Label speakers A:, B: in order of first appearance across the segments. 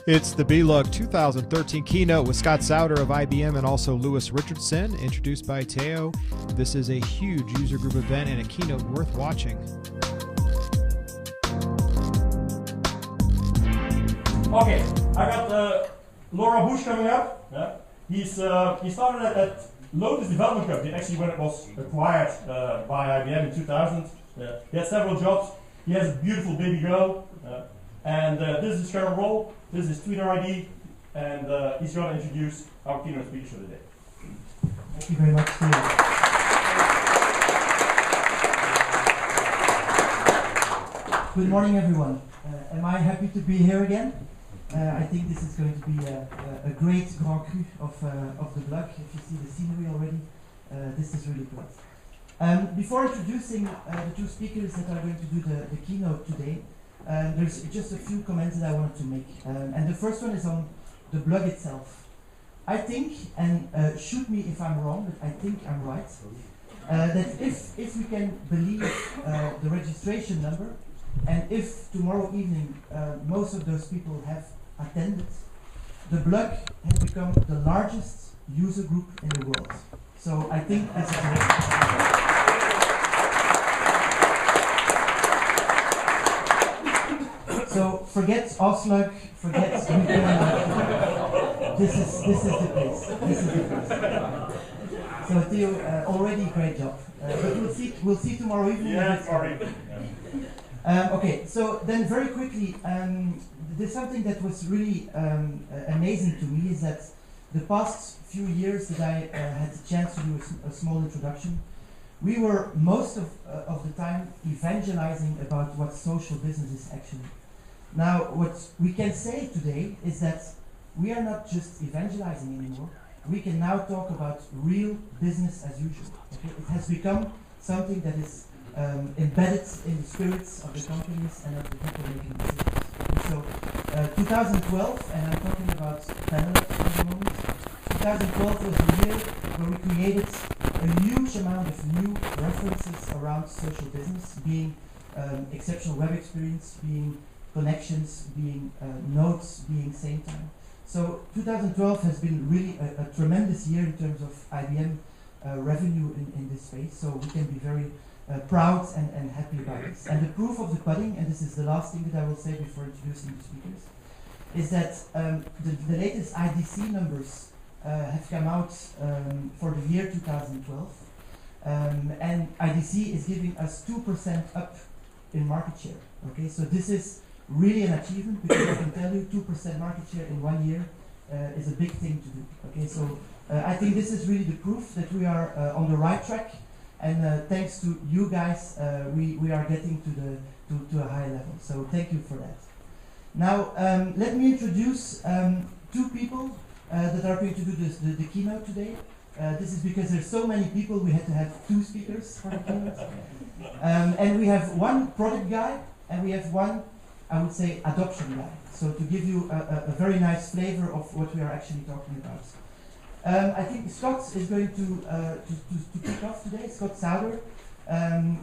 A: It's the BLUG 2013 Keynote with Scott Souder of IBM and also Louis Richardson, introduced by Theo. This is a huge user group event and a keynote worth watching.
B: Okay, I got Laura Bush coming up. Yeah. He started at Lotus Development Company, actually when it was acquired by IBM in 2000. He had several jobs. He has a beautiful baby girl. And this is his current role. This is his Twitter ID. And he's going to introduce our keynote speakers for the day.
C: Thank you very much, Theo. Good morning, everyone. Am I happy to be here again? I think this is going to be a great Grand Cru of the BLUG. If you see the scenery already, this is really great. Before introducing the two speakers that are going to do the keynote today, there's just a few comments that I wanted to make. And the first one is on the BLUG itself. I think, and shoot me if I'm wrong, but I think I'm right, that if we can believe the registration number, and if tomorrow evening most of those people have attended, the BLUG has become the largest user group in the world. So I think this is So forget Oslug, forget this is the place. This is the place. So Theo, already great job. But we'll see tomorrow evening.
B: Yeah, sorry.
C: Okay, so then very quickly, there's something that was really amazing to me is that the past few years that I had the chance to do a small introduction, we were most of the time evangelizing about what social business is actually. Now, what we can say today is that we are not just evangelizing anymore. We can now talk about real business as usual. Okay? It has become something that is embedded in the spirits of the companies and of the people making decisions. Okay, so 2012, and I'm talking about Benelux for the moment, 2012 was the year where we created a huge amount of new references around social business, being exceptional web experience, being connections, being notes, being same time. So 2012 has been really a tremendous year in terms of IBM revenue in this space, so we can be very proud and happy about this. And the proof of the pudding, and this is the last thing that I will say before introducing the speakers, is that the latest IDC numbers have come out for the year 2012, and IDC is giving us 2% up in market share. Okay, so this is really an achievement, because I can tell you 2% market share in 1 year is a big thing to do. Okay, so I think this is really the proof that we are on the right track. And thanks to you guys, we are getting to a high level. So thank you for that. Now, let me introduce two people that are going to do the keynote today. This is because there's so many people, we had to have two speakers for the keynote. And we have one product guy, and we have one, I would say, adoption guy. So to give you a very nice flavor of what we are actually talking about. I think Scott is going to kick off today, Scott Souder.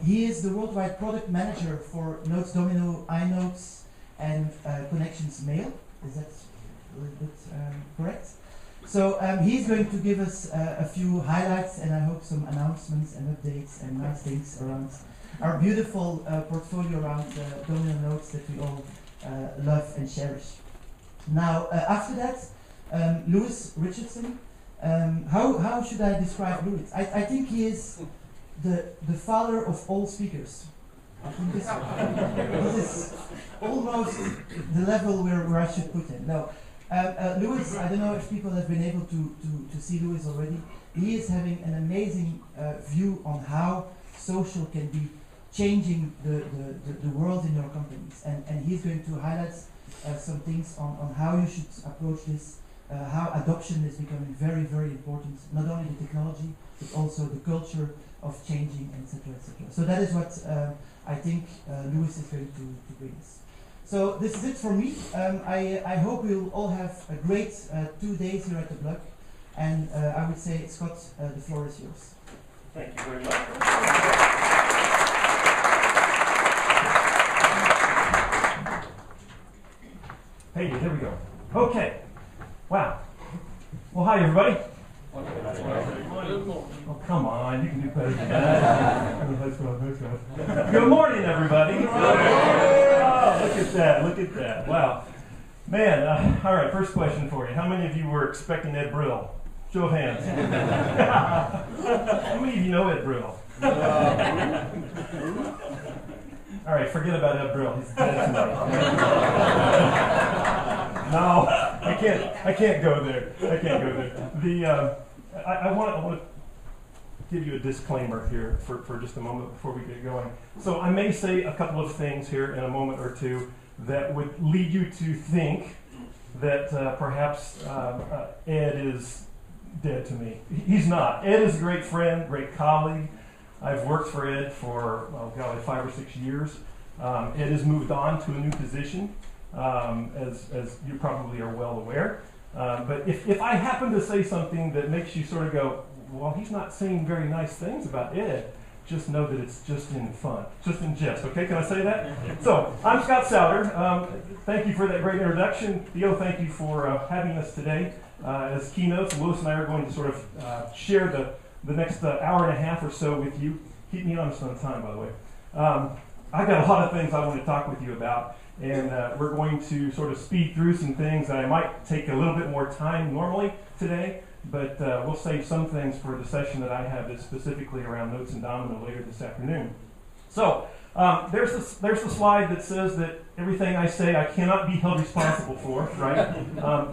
C: He is the worldwide product manager for Notes Domino, iNotes, and Connections Mail. Is that a little bit correct? So he's going to give us a few highlights, and I hope some announcements and updates and nice things around our beautiful portfolio around Domino Notes that we all love and cherish. Now, after that, Louis Richardson. How should I describe Louis? I think he is the father of all speakers. I think this is almost the level where I should put him. Now, Louis, I don't know if people have been able to see Louis already. He is having an amazing view on how social can be changing the world in your companies. And he's going to highlight some things on how you should approach this. How adoption is becoming very, very important, not only the technology, but also the culture of changing, etc., etc. So that is what I think Louis is going to bring us. So this is it for me. I hope we'll all have a great 2 days here at the BLUG, and I would say, Scott, the floor is yours.
B: Thank you very much. Hey, there we go. Okay. Wow. Well, hi, everybody. Oh, come on. You can do better than that. Good morning, everybody. Oh, look at that. Look at that. Wow. Man, all right, first question for you. How many of you were expecting Ed Brill? Show of hands. How many of you know Ed Brill? All right, forget about Ed Brill. He's dead tonight. No, I can't go there. I can't go there. I want to give you a disclaimer here for just a moment before we get going. So I may say a couple of things here in a moment or two that would lead you to think that perhaps Ed is dead to me. He's not. Ed is a great friend, great colleague. I've worked for Ed for, 5 or 6 years. Ed has moved on to a new position, as you probably are well aware. But if I happen to say something that makes you sort of go, well, he's not saying very nice things about Ed, just know that it's just in fun, just in jest, okay? Can I say that? So, I'm Scott Souder. Thank you for that great introduction. Theo, thank you for having us today as keynotes. Lotus and I are going to sort of share the next hour and a half or so with you. Keep me honest on time, by the way. I've got a lot of things I want to talk with you about, and we're going to sort of speed through some things that I might take a little bit more time normally today, but we'll save some things for the session that I have that's specifically around Notes and Domino later this afternoon. So, there's the slide that says that everything I say I cannot be held responsible for, right?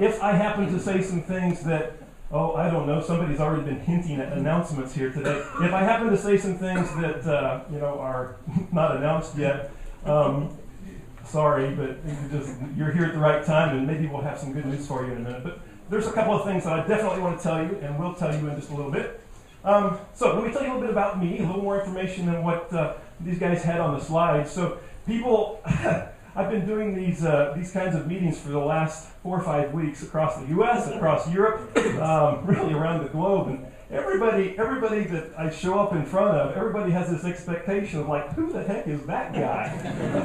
B: If I happen to say some things that, I don't know, somebody's already been hinting at announcements here today. If I happen to say some things that, are not announced yet, sorry, but you're here at the right time, and maybe we'll have some good news for you in a minute. But there's a couple of things that I definitely want to tell you, and will tell you in just a little bit. So let me tell you a little bit about me, a little more information than what these guys had on the slide. So people, I've been doing these kinds of meetings for the last 4 or 5 weeks across the U.S., across Europe, really around the globe, and everybody that I show up in front of, everybody has this expectation of like, who the heck is that guy?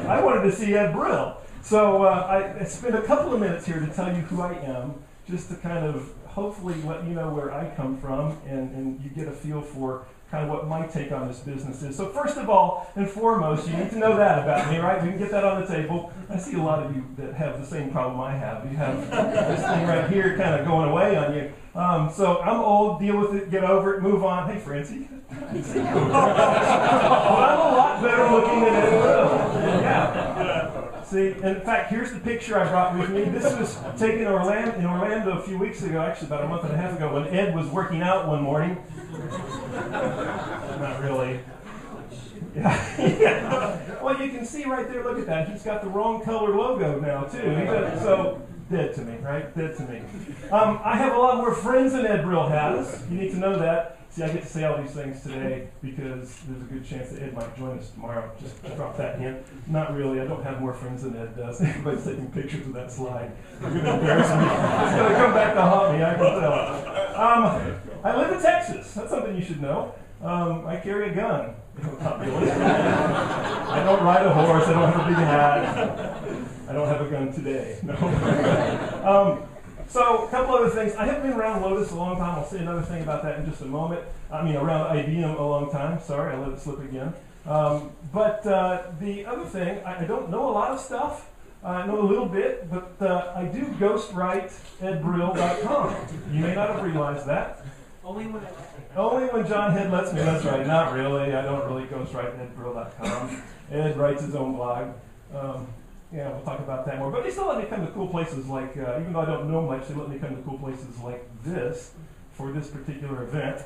B: I wanted to see Ed Brill. So I spent a couple of minutes here to tell you who I am, just to kind of hopefully let you know where I come from, and you get a feel for kind of what my take on this business is. So first of all and foremost, you need to know that about me, right? We can get that on the table. I see a lot of you that have the same problem I have. You have this thing right here kind of going away on you. So I'm old, deal with it, get over it, move on. Hey, Francie. Well, I'm a lot better looking than Ed Brill. Yeah. See, in fact, here's the picture I brought with me. This was taken in Orlando a few weeks ago, actually about a month and a half ago, when Ed was working out one morning. Not really. Yeah. Well, you can see right there, look at that. He's got the wrong color logo now, too. So, dead to me, right? Dead to me. I have a lot more friends than Ed Brill has. You need to know that. See, I get to say all these things today because there's a good chance that Ed might join us tomorrow. Just drop that hint. Not really. I don't have more friends than Ed does. Everybody's taking pictures of that slide. It's going to embarrass me. It's going to come back to haunt me, I can tell. I live in Texas. That's something you should know. I carry a gun. Not really. I don't ride a horse. I don't have a big hat. I don't have a gun today. No. So, a couple other things. I haven't been around Lotus a long time. I'll say another thing about that in just a moment. Around IBM a long time. Sorry, I let it slip again. But the other thing, I don't know a lot of stuff. I know a little bit, but I do ghostwrite edbrill.com. You may not have realized that.
D: Only
B: when John Head lets me. That's right. Not really. I don't really ghostwrite edbrill.com. Ed writes his own blog. Yeah, we'll talk about that more. But they still let me come to cool places like, even though I don't know much, they let me come to cool places like this for this particular event.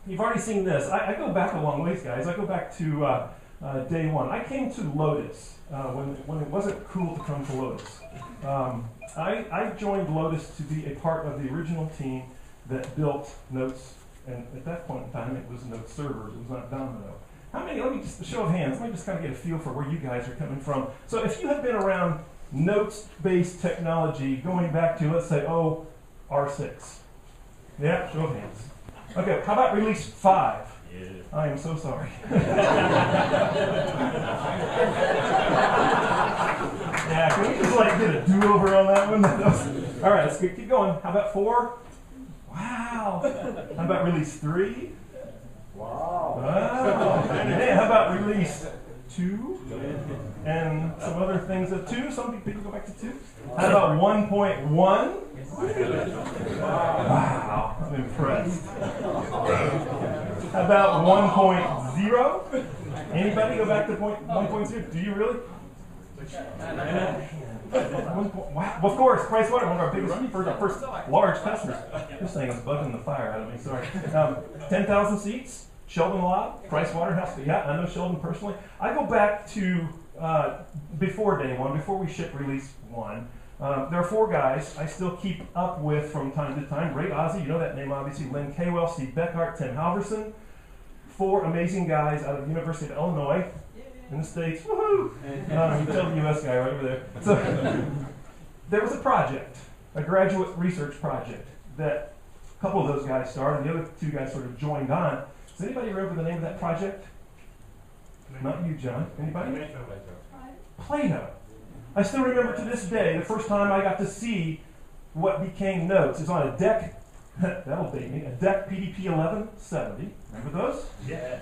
B: You've already seen this. I go back a long ways, guys. I go back to day one. I came to Lotus when it wasn't cool to come to Lotus. I joined Lotus to be a part of the original team that built Notes, and at that point in time, it was Notes servers. It was not Domino. How many, let me just, a show of hands, let me just kind of get a feel for where you guys are coming from. So if you have been around Notes-based technology going back to, let's say, R6. Yeah, show of hands. Okay, how about release 5? Yeah. I am so sorry. Yeah, can we just like get a do-over on that All right, let's keep going. How about 4? Wow. How about release 3? Wow. Hey, how about release 2? And some other things of 2. Some people go back to 2. How about 1.1? Wow, I'm impressed. How about 1.0? Anybody go back to 1.0? Do you really? Wow. Well, of course, Pricewater, one of our biggest, first large customers. This thing is bugging the fire out of me, sorry. 10,000 seats, Sheldon Law, Pricewaterhouse. Yeah, I know Sheldon personally. I go back to before day 1, before we ship release 1. There are 4 guys I still keep up with from time to time. Ray Ozzie, you know that name obviously, Lynn Kaywell, Steve Beckhardt, Tim Halverson. 4 amazing guys out of the University of Illinois in the States. Woohoo! You tell the US guy right over there. So, there was a project, a graduate research project, that a couple of those guys started. The other 2 guys sort of joined on. Does anybody remember the name of that project? Not you, John. Anybody? Plano. I still remember to this day the first time I got to see what became Notes. It's on a DEC, that'll date me, a DEC PDP 1170. Remember those? Yeah.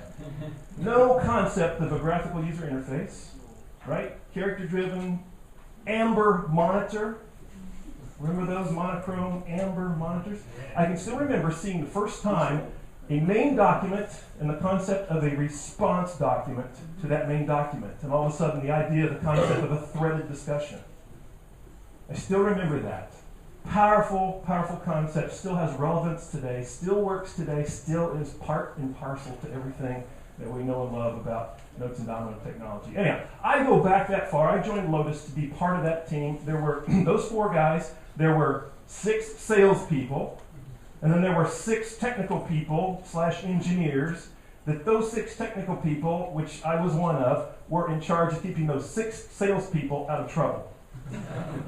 B: No concept of a graphical user interface, right? Character-driven, amber monitor. Remember those monochrome amber monitors? I can still remember seeing the first time a main document and the concept of a response document to that main document. And all of a sudden, the idea, the concept of a threaded discussion. I still remember that. Powerful, powerful concept, still has relevance today, still works today, still is part and parcel to everything that we know and love about Notes and Domino technology. Anyhow, I go back that far. I joined Lotus to be part of that team. There were those 4 guys. There were 6 salespeople. And then there were 6 technical people / engineers. That those 6 technical people, which I was one of, were in charge of keeping those 6 salespeople out of trouble.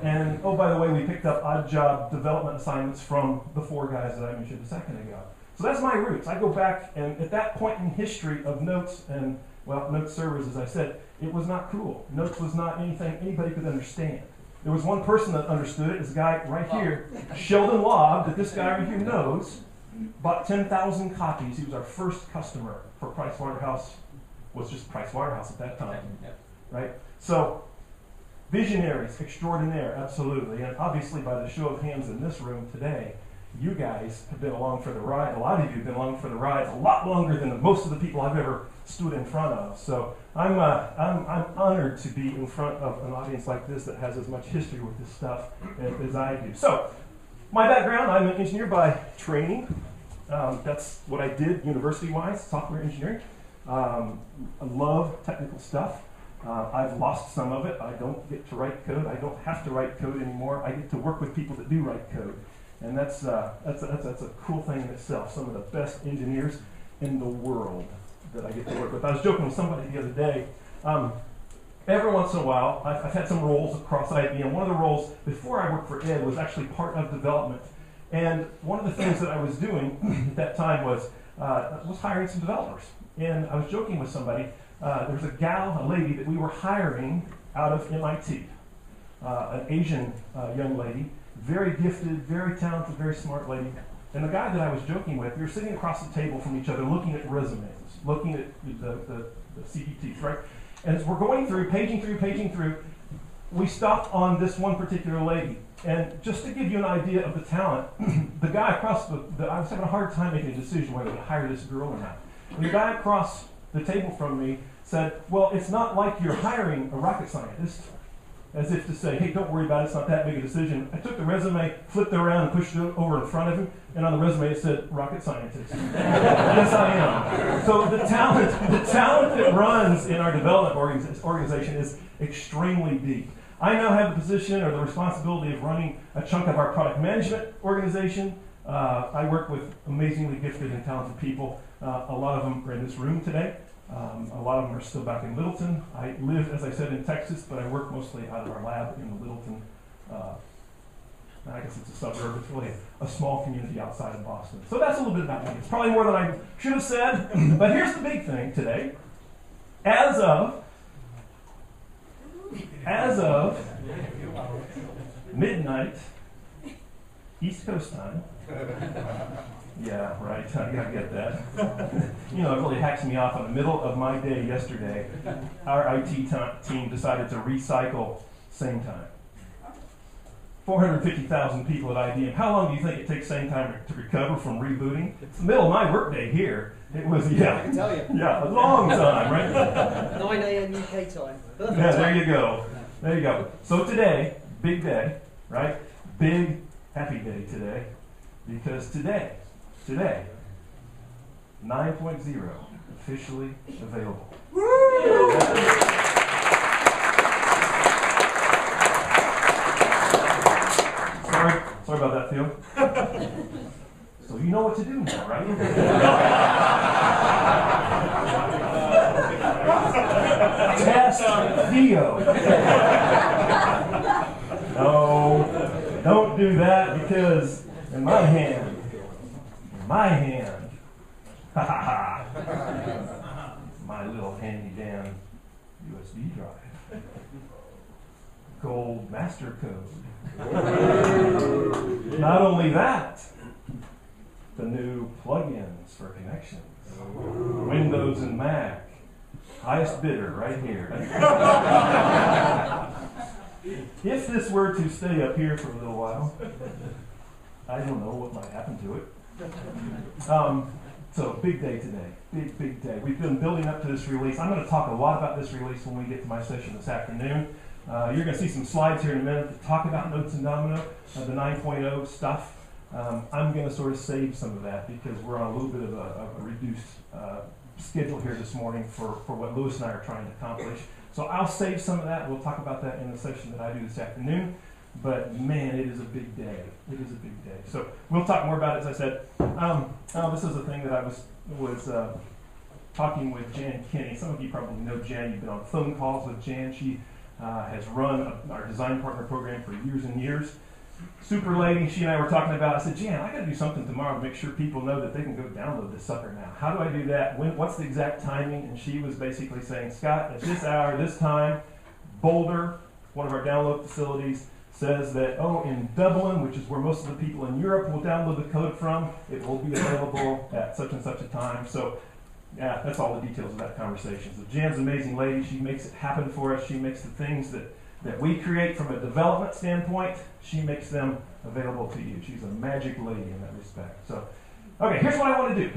B: And oh, by the way, we picked up odd job development assignments from the 4 guys that I mentioned a second ago. So that's my roots. I go back, and at that point in history of Notes and, well, Notes servers, as I said, it was not cool. Notes was not anything anybody could understand. There was one person that understood it. This guy right here, Sheldon Law, that this guy right here knows, bought 10,000 copies. He was our first customer for Pricewaterhouse. Was just Pricewaterhouse at that time, right? So, visionaries, extraordinaire, absolutely. And obviously, by the show of hands in this room today, you guys have been along for the ride. A lot of you have been along for the ride a lot longer than most of the people I've ever stood in front of. So I'm honored to be in front of an audience like this that has as much history with this stuff as I do. So my background, I'm an engineer by training. That's what I did university-wise, software engineering. I love technical stuff. I've lost some of it. I don't get to write code. I don't have to write code anymore. I get to work with people that do write code. And that's a cool thing in itself. Some of the best engineers in the world that I get to work with. I was joking with somebody the other day. Every once in a while, I've had some roles across IBM. One of the roles before I worked for Ed was actually part of development. And one of the things that I was doing at that time was hiring some developers. And I was joking with somebody. There was a lady that we were hiring out of MIT, an Asian young lady. Very gifted, very talented, very smart lady. And the guy that I was joking with, we were sitting across the table from each other looking at resumes, looking at the CPTs, right? And as we're going through, paging through, we stopped on this one particular lady. And just to give you an idea of the talent, the guy across I was having a hard time making a decision whether to hire this girl or not. And the guy across the table from me said, well, it's not like you're hiring a rocket scientist. As if to say, hey, don't worry about it, it's not that big a decision. I took the resume, flipped it around, and pushed it over in front of him, and on the resume it said, rocket scientist. Yes, I am. So the talent that runs in our development organization is extremely deep. I now have the position or the responsibility of running a chunk of our product management organization. I work with amazingly gifted and talented people. A lot of them are in this room today. A lot of them are still back in Littleton. I live, as I said, in Texas, but I work mostly out of our lab in the Littleton, I guess it's a suburb. It's really a small community outside of Boston. So that's a little bit about me. It's probably more than I should have said, but here's the big thing today. As of midnight, East Coast time. Yeah, right, I gotta get that. You know, it really hacks me off. In the middle of my day yesterday, our IT team decided to recycle same time. 450,000 people at IBM. How long do you think it takes same time to recover from rebooting? It's the middle of my workday here. It was, yeah.
D: I can tell you.
B: Yeah, a long time, right?
D: 9 a.m. UK time. Perfect
B: Yeah,
D: time.
B: there you go. There you go. So today, big day, right? Big, happy day today. Because today, 9.0 officially available. Sorry about that, Theo. So you know what to do now, right? Test Theo. No, don't do that because in my hand, ha ha ha, my little handy dandy USB drive, gold master code. Not only that, the new plugins for connections, Windows and Mac, highest bidder right here. If this were to stay up here for a little while, I don't know what might happen to it. So big day today, big day. We've been building up to this release. I'm going to talk a lot about this release when we get to my session this afternoon. You're going to see some slides here in a minute to talk about Notes and Domino, the 9.0 stuff. I'm going to sort of save some of that because we're on a little bit of a reduced schedule here this morning for what Louis and I are trying to accomplish. So I'll save some of that. We'll talk about that in the session that I do this afternoon. But man, it is a big day. It is a big day. So we'll talk more about it, as I said. This is a thing that I was talking with Jan Kinney. Some of you probably know Jan. You've been on phone calls with Jan. She has run our design partner program for years and years. Super lady. She and I were talking about. I said, Jan, I got to do something tomorrow to make sure people know that they can go download this sucker now. How do I do that? What's the exact timing? And she was basically saying, Scott, at this hour, this time, Boulder, one of our download facilities, says that, in Dublin, which is where most of the people in Europe will download the code from, it will be available at such and such a time. So, yeah, that's all the details of that conversation. So Jan's an amazing lady. She makes it happen for us. She makes the things that we create from a development standpoint, she makes them available to you. She's a magic lady in that respect. So, okay, here's what I want to do.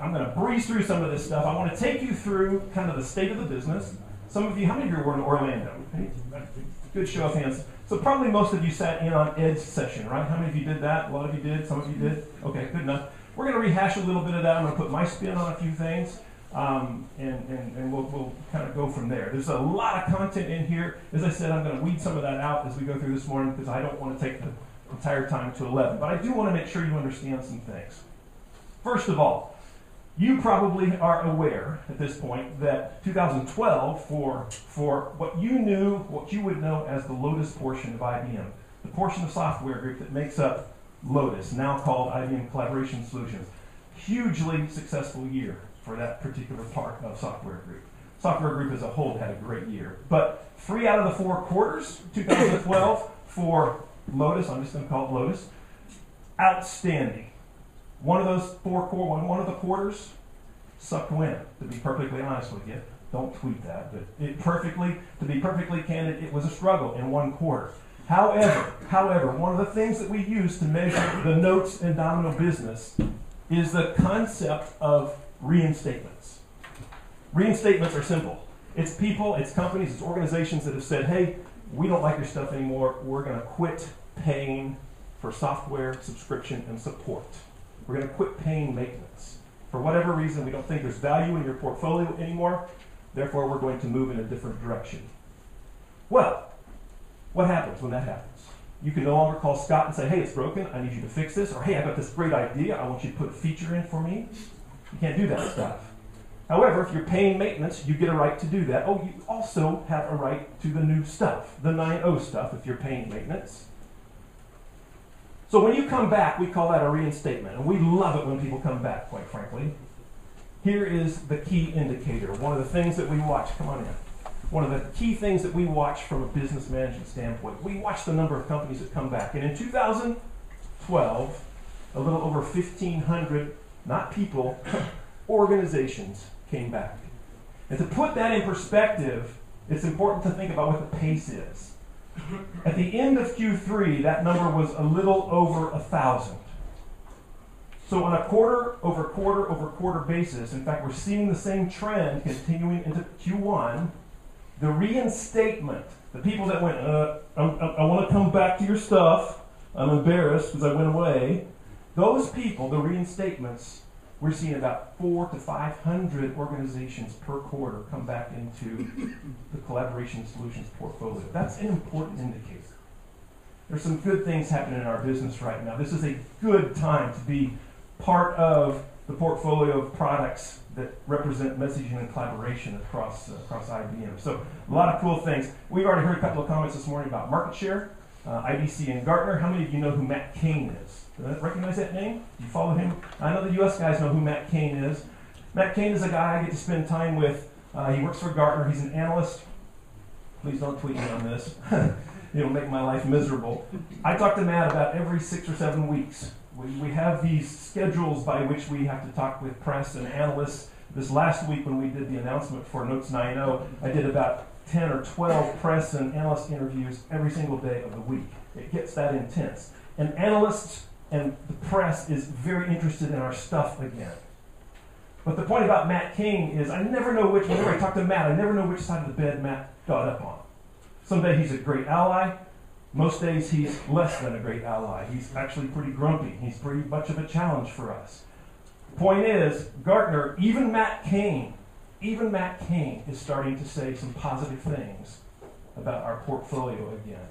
B: I'm going to breeze through some of this stuff. I want to take you through kind of the state of the business. Some of you, how many of you were in Orlando? Good show of hands. So probably most of you sat in on Ed's session, right? How many of you did that? A lot of you did. Some of you did. Okay, good enough. We're going to rehash a little bit of that. I'm going to put my spin on a few things, and we'll kind of go from there. There's a lot of content in here. As I said, I'm going to weed some of that out as we go through this morning because I don't want to take the entire time to 11. But I do want to make sure you understand some things. First of all, you probably are aware at this point that 2012, for what you would know as the Lotus portion of IBM, the portion of software group that makes up Lotus, now called IBM Collaboration Solutions, hugely successful year for that particular part of software group. Software group as a whole had a great year. But 3 out of the 4 quarters, 2012, for Lotus, I'm just going to call it Lotus, outstanding. One of those one of the quarters sucked wind, to be perfectly honest with you. Don't tweet that, but to be perfectly candid, it was a struggle in one quarter. However, one of the things that we use to measure the Notes and Domino business is the concept of reinstatements. Reinstatements are simple. It's people, it's companies, it's organizations that have said, hey, we don't like your stuff anymore. We're going to quit paying for software subscription and support. We're going to quit paying maintenance. For whatever reason, we don't think there's value in your portfolio anymore. Therefore, we're going to move in a different direction. Well, what happens when that happens? You can no longer call Scott and say, hey, it's broken. I need you to fix this. Or, hey, I got this great idea. I want you to put a feature in for me. You can't do that stuff. However, if you're paying maintenance, you get a right to do that. Oh, you also have a right to the new stuff, the 9.0 stuff, if you're paying maintenance. So when you come back, we call that a reinstatement. And we love it when people come back, quite frankly. Here is the key indicator, one of the things that we watch. Come on in.
E: one of the key things that we watch from a business management standpoint. We watch the number of companies that come back. And in 2012, a little over 1,500, not people, organizations came back. And to put that in perspective, it's important to think about what the pace is. At the end of Q3, that number was a little over 1,000. So on a quarter-over-quarter basis, in fact, we're seeing the same trend continuing into Q1. The reinstatement, the people that went, I want to come back to your stuff, I'm embarrassed because I went away. Those people, the reinstatements, we're seeing about 400 to 500 organizations per quarter come back into the collaboration solutions portfolio. That's an important indicator. There's some good things happening in our business right now. This is a good time to be part of the portfolio of products that represent messaging and collaboration across IBM. So a lot of cool things. We've already heard a couple of comments this morning about market share, IDC and Gartner. How many of you know who Matt Cain is? Do you recognize that name? Do you follow him? I know the US guys know who Matt Cain is. Matt Cain is a guy I get to spend time with. He works for Gartner. He's an analyst. Please don't tweet me on this. It'll make my life miserable. I talk to Matt about every 6 or 7 weeks. We have these schedules by which we have to talk with press and analysts. This last week when we did the announcement for Notes 9.0, I did about 10 or 12 press and analyst interviews every single day of the week. It gets that intense. And analysts and the press is very interested in our stuff again. But the point about Matt Cain is I never know which, whenever I talk to Matt, I never know which side of the bed Matt got up on. Someday he's a great ally. Most days he's less than a great ally. He's actually pretty grumpy. He's pretty much of a challenge for us. The point is, Gartner, even Matt Cain is starting to say some positive things about our portfolio again.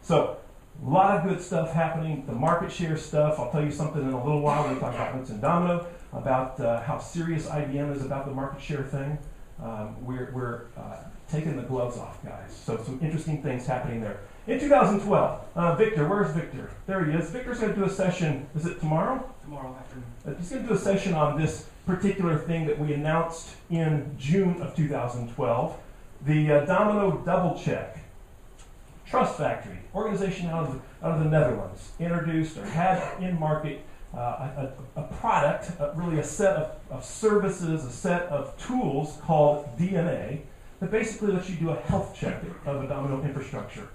E: So, a lot of good stuff happening. The market share stuff, I'll tell you something in a little while when we talk about Notes and Domino, about how serious IBM is about the market share thing. We're taking the gloves off, guys. So some interesting things happening there. In 2012, Victor, where's Victor? There he is. Victor's going to do a session, is it tomorrow?
F: Tomorrow afternoon.
E: He's going to do a session on this particular thing that we announced in June of 2012, the Domino double check. Trust Factory, organization out of the Netherlands, introduced or had in market a product, really a set of services, a set of tools called DNA that basically lets you do a health check of a Domino infrastructure.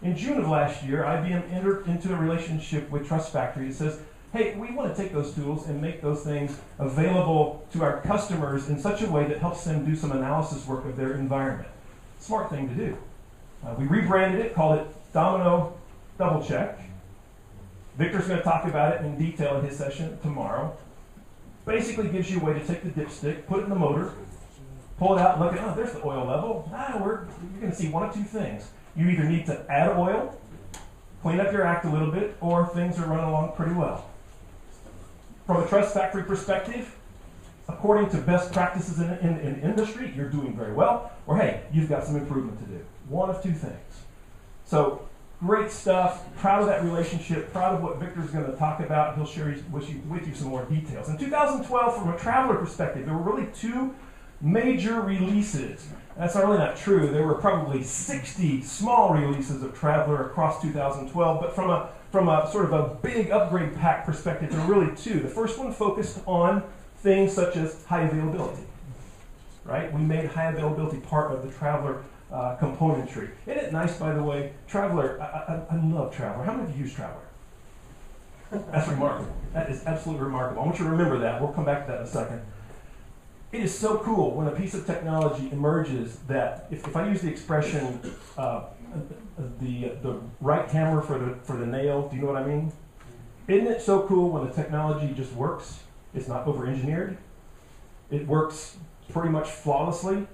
E: In June of last year, IBM entered into a relationship with Trust Factory that says, hey, we want to take those tools and make those things available to our customers in such a way that helps them do some analysis work of their environment. Smart thing to do. We rebranded it, called it Domino Double Check. Victor's going to talk about it in detail in his session tomorrow. Basically gives you a way to take the dipstick, put it in the motor, pull it out, and look at, there's the oil level. You're going to see one of two things. You either need to add oil, clean up your act a little bit, or things are running along pretty well. From a Trust Factory perspective, according to best practices in the industry, you're doing very well, or hey, you've got some improvement to do. One of two things. So, great stuff. Proud of that relationship. Proud of what Victor's going to talk about. He'll share with you some more details. In 2012, from a Traveler perspective, there were really two major releases. That's really not true. There were probably 60 small releases of Traveler across 2012, but from a sort of a big upgrade pack perspective, there were really two. The first one focused on things such as high availability. Right? We made high availability part of the Traveler componentry. Isn't it nice, by the way? Traveler, I love Traveler. How many of you use Traveler? That's remarkable. That is absolutely remarkable. I want you to remember that. We'll come back to that in a second. It is so cool when a piece of technology emerges that, if I use the expression, the right hammer for the nail, do you know what I mean? Isn't it so cool when the technology just works? It's not over-engineered. It works pretty much flawlessly.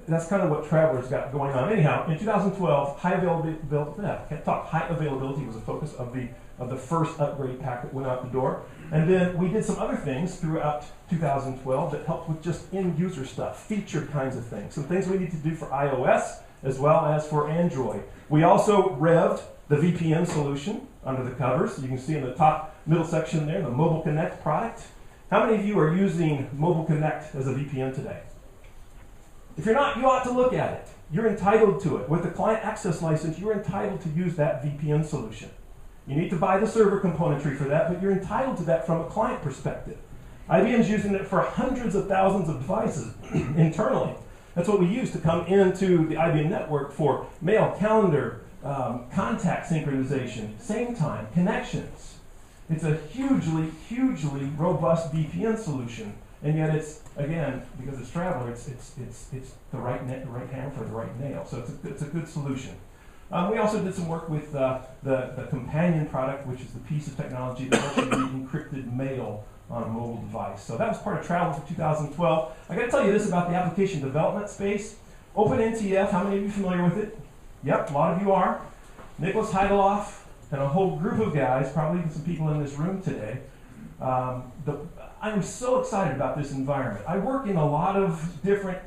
E: That's kind of what Traveler's got going on. Anyhow, in 2012, high availability was a focus of the first upgrade pack that went out the door. And then we did some other things throughout 2012 that helped with just end-user stuff, feature kinds of things, some things we need to do for iOS as well as for Android. We also revved the VPN solution under the covers. You can see in the top middle section there, the Mobile Connect product. How many of you are using Mobile Connect as a VPN today? If you're not, you ought to look at it. You're entitled to it. With the client access license, you're entitled to use that VPN solution. You need to buy the server componentry for that, but you're entitled to that from a client perspective. IBM's using it for hundreds of thousands of devices internally. That's what we use to come into the IBM network for mail, calendar, contact synchronization, same time, connections. It's a hugely, hugely robust VPN solution, and yet it's, again, because it's Traveler, it's the right hammer for the right nail. So it's a good solution. We also did some work with the companion product, which is the piece of technology that lets you read encrypted mail on a mobile device. So that was part of Travel for 2012. I got to tell you this about the application development space. OpenNTF, how many of you are familiar with it? Yep, a lot of you are. Nicholas Heideloff and a whole group of guys, probably even some people in this room today. I'm so excited about this environment. I work in a lot of different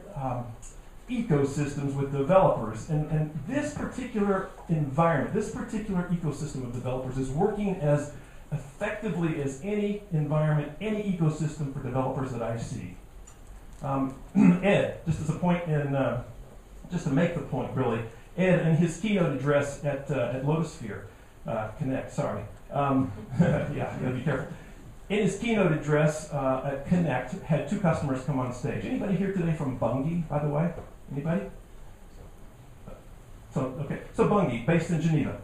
E: ecosystems with developers, and this particular environment, this particular ecosystem of developers is working as effectively as any environment, any ecosystem for developers that I see. Ed, just as a point in, just to make the point really, Ed in his keynote address at Lotus Connect, sorry. Yeah, you gotta be careful. In his keynote address at Connect, had two customers come on stage. Anybody here today from Bungie, by the way? Anybody? So Bungie, based in Geneva.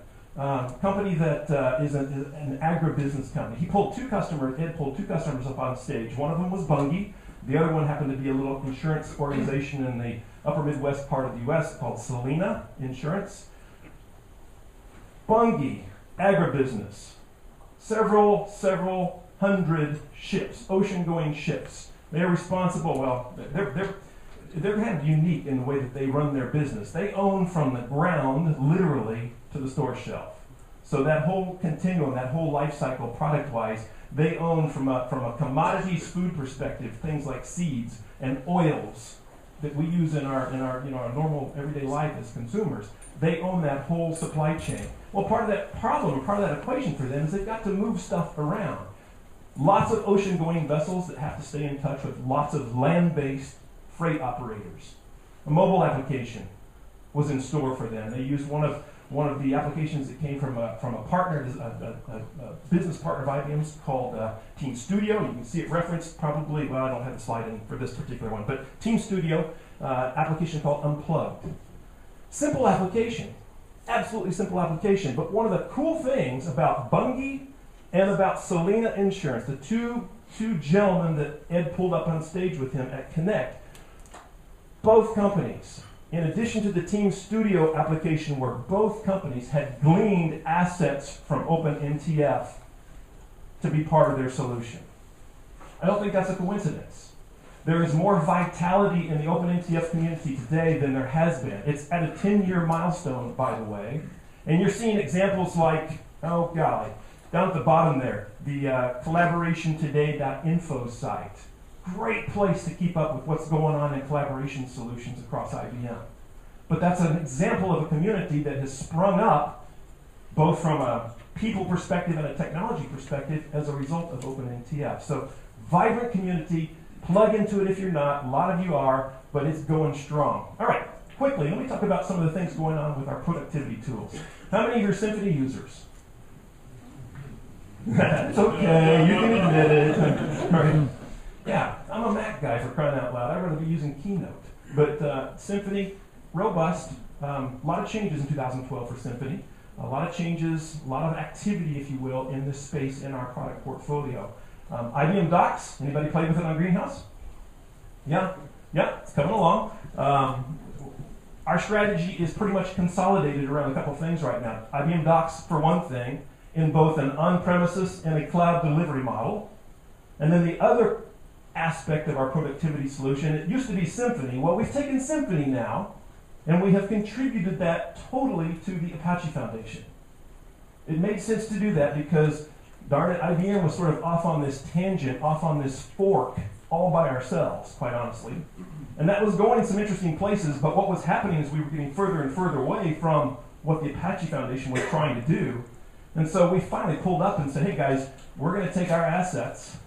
E: Company that is an agribusiness company. Ed pulled two customers up on stage. One of them was Bungie. The other one happened to be a little insurance organization in the upper Midwest part of the U.S. called Selena Insurance. Bungie, agribusiness. Several hundred ships, ocean-going ships. They're responsible, well, they're kind of unique in the way that they run their business. They own from the ground, literally, to the store shelf. So that whole continuum, that whole life cycle, product-wise, they own from a commodities food perspective, things like seeds and oils that we use in our normal everyday life as consumers. They own that whole supply chain. Well, part of that problem, or part of that equation for them is they've got to move stuff around. Lots of ocean-going vessels that have to stay in touch with lots of land-based freight operators. A mobile application was in store for them. They used one of the applications that came from a partner, a business partner of IBM's called Team Studio. You can see it referenced probably, well, I don't have the slide in for this particular one, but Team Studio, application called Unplugged. Simple application, absolutely simple application, but one of the cool things about Bungie and about Selena Insurance, the two gentlemen that Ed pulled up on stage with him at Connect, both companies, in addition to the Team Studio application where both companies had gleaned assets from OpenNTF to be part of their solution. I don't think that's a coincidence. There is more vitality in the OpenNTF community today than there has been. It's at a 10-year milestone, by the way, and you're seeing examples like, oh golly, down at the bottom there, the collaborationtoday.info site. Great place to keep up with what's going on in collaboration solutions across IBM. But that's an example of a community that has sprung up both from a people perspective and a technology perspective as a result of OpenNTF. So vibrant community, plug into it if you're not, a lot of you are, but it's going strong. All right, quickly, let me talk about some of the things going on with our productivity tools. How many of you are Symphony users? That's okay, you can admit it. All right. Yeah, I'm a Mac guy for crying out loud. I'd rather be using Keynote. But Symphony, robust. A lot of changes in 2012 for Symphony. A lot of changes, a lot of activity, if you will, in this space in our product portfolio. IBM Docs, anybody play with it on Greenhouse? Yeah, it's coming along. Our strategy is pretty much consolidated around a couple things right now. IBM Docs, for one thing, in both an on-premises and a cloud delivery model. And then the other aspect of our productivity solution, it used to be Symphony. Well, we've taken Symphony now, and we have contributed that totally to the Apache Foundation. It made sense to do that because, darn it, IBM was sort of off on this tangent, off on this fork, all by ourselves, quite honestly. And that was going some interesting places, but what was happening is we were getting further and further away from what the Apache Foundation was trying to do. And so we finally pulled up and said, hey guys, we're going to take our assets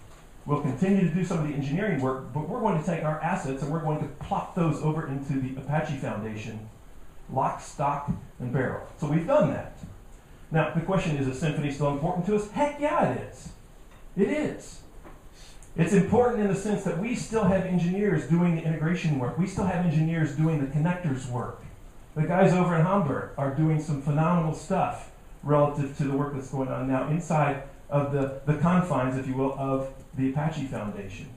E: We'll continue to do some of the engineering work, but we're going to take our assets and we're going to plop those over into the Apache Foundation, lock, stock, and barrel. So we've done that. Now, the question is Symfony still important to us? Heck yeah, it is. It is. It's important in the sense that we still have engineers doing the integration work. We still have engineers doing the connectors work. The guys over in Hamburg are doing some phenomenal stuff relative to the work that's going on now inside of the confines, if you will, of the Apache Foundation.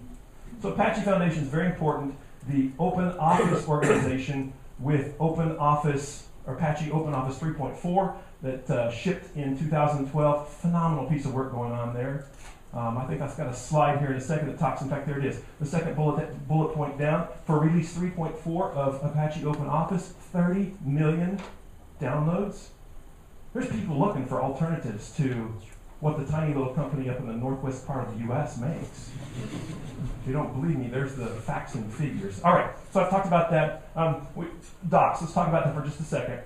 E: So Apache Foundation is very important. The Open Office organization with Open Office, or Apache Open Office 3.4 that shipped in 2012. Phenomenal piece of work going on there. I think I've got a slide here in a second that talks, in fact, there it is. The second bullet point down, for release 3.4 of Apache Open Office, 30 million downloads. There's people looking for alternatives to what the tiny little company up in the northwest part of the US makes. If you don't believe me, there's the facts and figures. All right, so I've talked about that. Docs, let's talk about that for just a second.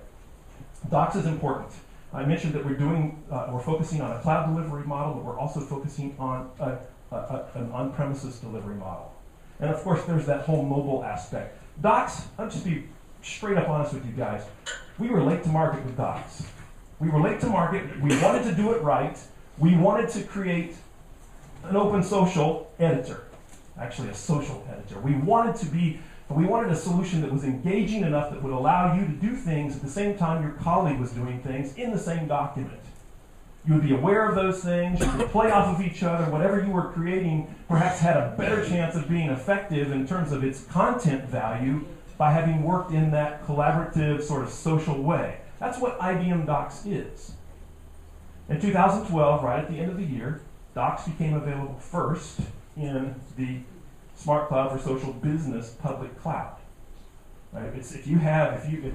E: Docs is important. I mentioned that we're focusing on a cloud delivery model, but we're also focusing on an on-premises delivery model. And of course, there's that whole mobile aspect. Docs, I'll just be straight up honest with you guys. We were late to market with Docs. We were late to market. We wanted to do it right. We wanted to create an open social editor, actually a social editor. We wanted a solution that was engaging enough that would allow you to do things at the same time your colleague was doing things in the same document. You would be aware of those things, you could play off of each other, whatever you were creating perhaps had a better chance of being effective in terms of its content value by having worked in that collaborative sort of social way. That's what IBM Docs is. In 2012, right at the end of the year, Docs became available first in the Smart Cloud for Social Business public cloud. Right? If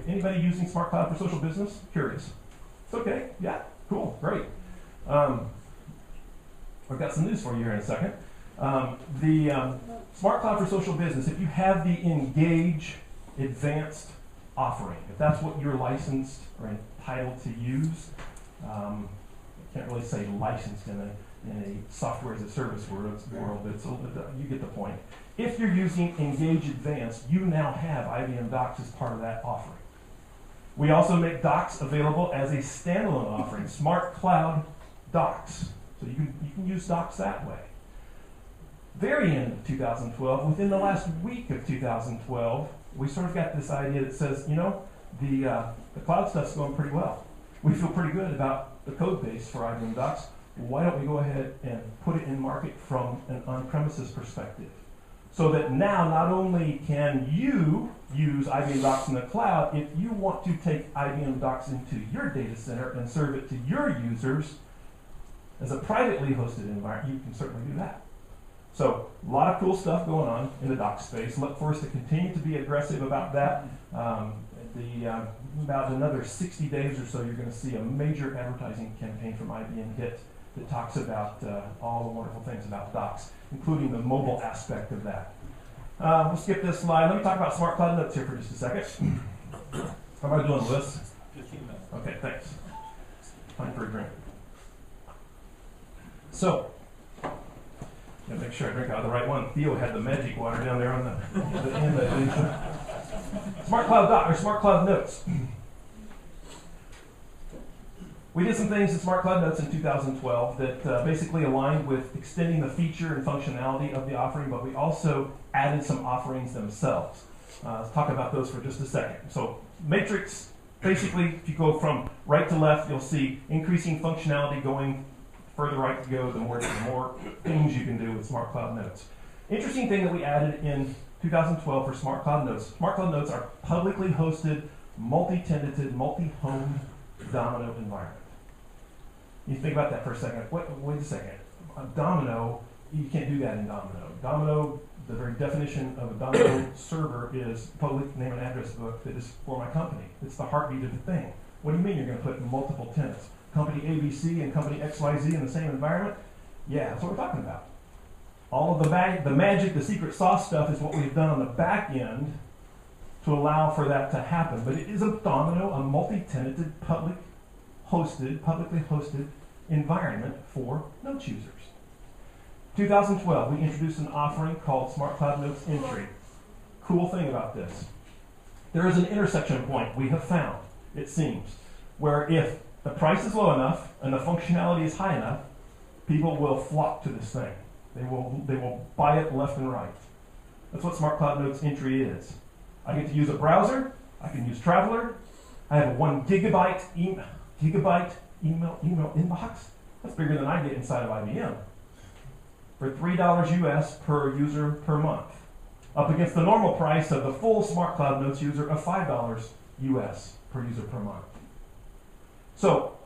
E: anybody using Smart Cloud for Social Business, curious. It's okay, yeah, cool, great. I've got some news for you here in a second. The Smart Cloud for Social Business, if you have the Engage Advanced offering, if that's what you're licensed or entitled to use, I can't really say licensed in a software as a service world, but you get the point. If you're using Engage Advanced, you now have IBM Docs as part of that offering. We also make Docs available as a standalone offering, Smart Cloud Docs. So you can use Docs that way. Very end of 2012, within the last week of 2012, we sort of got this idea that says, you know, the cloud stuff's going pretty well. We feel pretty good about the code base for IBM Docs. Why don't we go ahead and put it in market from an on-premises perspective? So that now not only can you use IBM Docs in the cloud, if you want to take IBM Docs into your data center and serve it to your users as a privately hosted environment, you can certainly do that. So a lot of cool stuff going on in the Docs space. Look for us to continue to be aggressive about that. About another 60 days or so, you're going to see a major advertising campaign from IBM Hit that talks about all the wonderful things about Docs, including the mobile aspect of that. We'll skip this slide. Let me talk about Smart Cloud Notes here for just a second. How am I doing, Liz? 15 minutes. Okay, thanks. Time for a drink. So, gotta make sure I drink out of the right one. Theo had the magic water down there on the end of it. Smart Cloud Notes. We did some things in Smart Cloud Notes in 2012 that basically aligned with extending the feature and functionality of the offering, but we also added some offerings themselves. Let's talk about those for just a second. So Matrix, basically, if you go from right to left, you'll see increasing functionality going further right you go, the more things you can do with Smart Cloud Notes. Interesting thing that we added in 2012 for Smart Cloud Notes. Smart Cloud Notes are publicly hosted, multi-tenanted, multi-homed Domino environment. You think about that for a second. Wait a second. Domino, you can't do that in Domino. Domino, the very definition of a Domino server is public name and address book that is for my company. It's the heartbeat of the thing. What do you mean you're going to put multiple tenants? Company ABC and company XYZ in the same environment? Yeah, that's what we're talking about. All of the magic, the secret sauce stuff is what we've done on the back end to allow for that to happen. But it is a Domino, a multi-tenanted, publicly hosted environment for Notes users. 2012, we introduced an offering called Smart Cloud Notes Entry. Cool thing about this. There is an intersection point we have found, it seems, where if the price is low enough and the functionality is high enough, people will flock to this thing. They will buy it left and right. That's what Smart Cloud Notes Entry is. I get to use a browser. I can use Traveler. I have a 1 gigabyte email inbox. That's bigger than I get inside of IBM. For $3 US per user per month, up against the normal price of the full Smart Cloud Notes user of $5 US per user per month. So,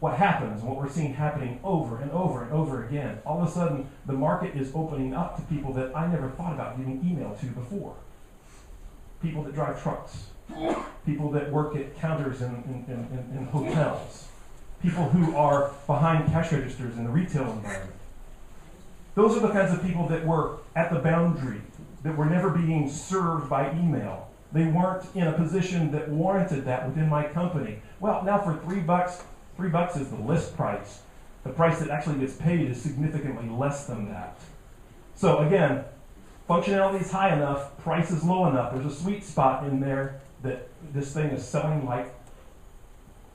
E: what happens, and what we're seeing happening over and over and over again, all of a sudden the market is opening up to people that I never thought about giving email to before. People that drive trucks, people that work at counters in hotels, people who are behind cash registers in the retail environment. Those are the kinds of people that were at the boundary, that were never being served by email. They weren't in a position that warranted that within my company. Well, now for $3 is the list price. The price that actually gets paid is significantly less than that. So again, functionality is high enough, price is low enough. There's a sweet spot in there that this thing is selling like,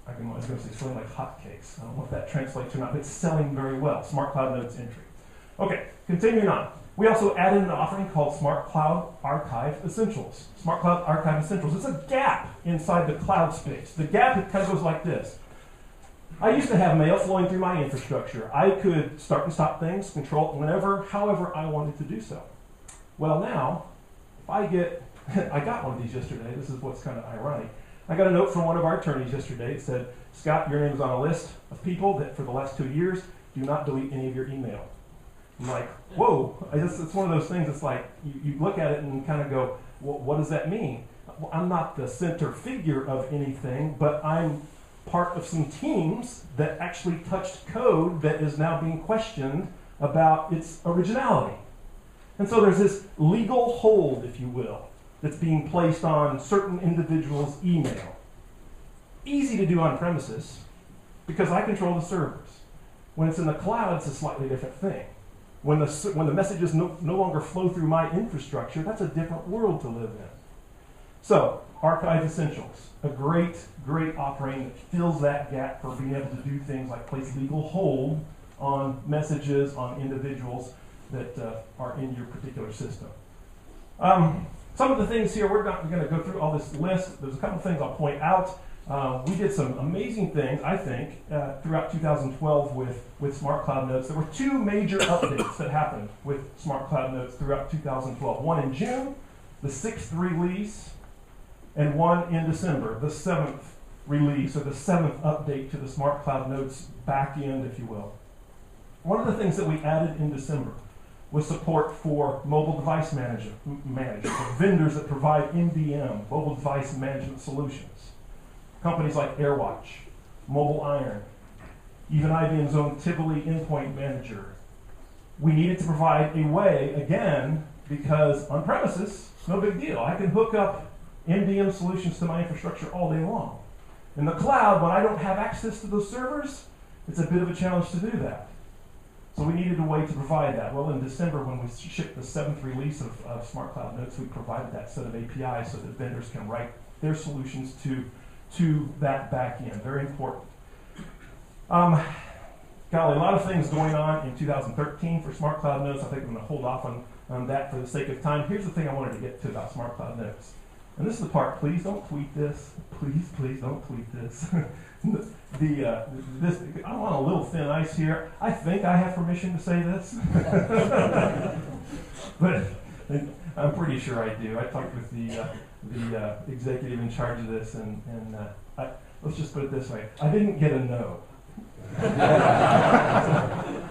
E: I was going to say selling like hotcakes. I don't know if that translates or not, but it's selling very well. Smart Cloud Notes Entry. Okay, continuing on. We also added an offering called Smart Cloud Archive Essentials. Smart Cloud Archive Essentials. It's a gap inside the cloud space. The gap, it kind of goes like this. I used to have mail flowing through my infrastructure. I could start and stop things, control it whenever, however I wanted to do so. Well now, if I get, I got one of these yesterday. This is what's kind of ironic. I got a note from one of our attorneys yesterday. It said, Scott, your name is on a list of people that for the last 2 years do not delete any of your email. I'm like, whoa, it's one of those things, it's like, you look at it and kind of go, well, what does that mean? Well, I'm not the center figure of anything, but I'm part of some teams that actually touched code that is now being questioned about its originality. And so there's this legal hold, if you will, that's being placed on certain individuals' email. Easy to do on premises, because I control the servers. When it's in the cloud, it's a slightly different thing. When the messages no longer flow through my infrastructure, that's a different world to live in. So, Archive Essentials, a great, great offering that fills that gap for being able to do things like place legal hold on messages, on individuals that are in your particular system. Some of the things here, we're not going to go through all this list. There's a couple of things I'll point out. We did some amazing things, I think, throughout 2012 with Smart Cloud Notes. There were 2 major updates that happened with Smart Cloud Notes throughout 2012. One in June, the 6th release, and one in December, the 7th release, or the 7th update to the Smart Cloud Notes back end, if you will. One of the things that we added in December was support for mobile device management, vendors that provide MDM, mobile device management solutions. Companies like AirWatch, Mobile Iron, even IBM's own Tivoli Endpoint Manager. We needed to provide a way, again, because on premises, no big deal. I can hook up MDM solutions to my infrastructure all day long. In the cloud, when I don't have access to those servers, it's a bit of a challenge to do that. So we needed a way to provide that. Well, in December, when we shipped the 7th release of Smart Cloud Notes, we provided that set of APIs so that vendors can write their solutions to that back end. Very important. Golly, a lot of things going on in 2013 for Smart Cloud Notes. I think I'm going to hold off on that for the sake of time. Here's the thing I wanted to get to about Smart Cloud Notes. And this is the part, please don't tweet this. Please don't tweet this. I'm on a little thin ice here. I think I have permission to say this. But I'm pretty sure I do. I talked with the executive in charge of this, and let's just put it this way. I didn't get a no.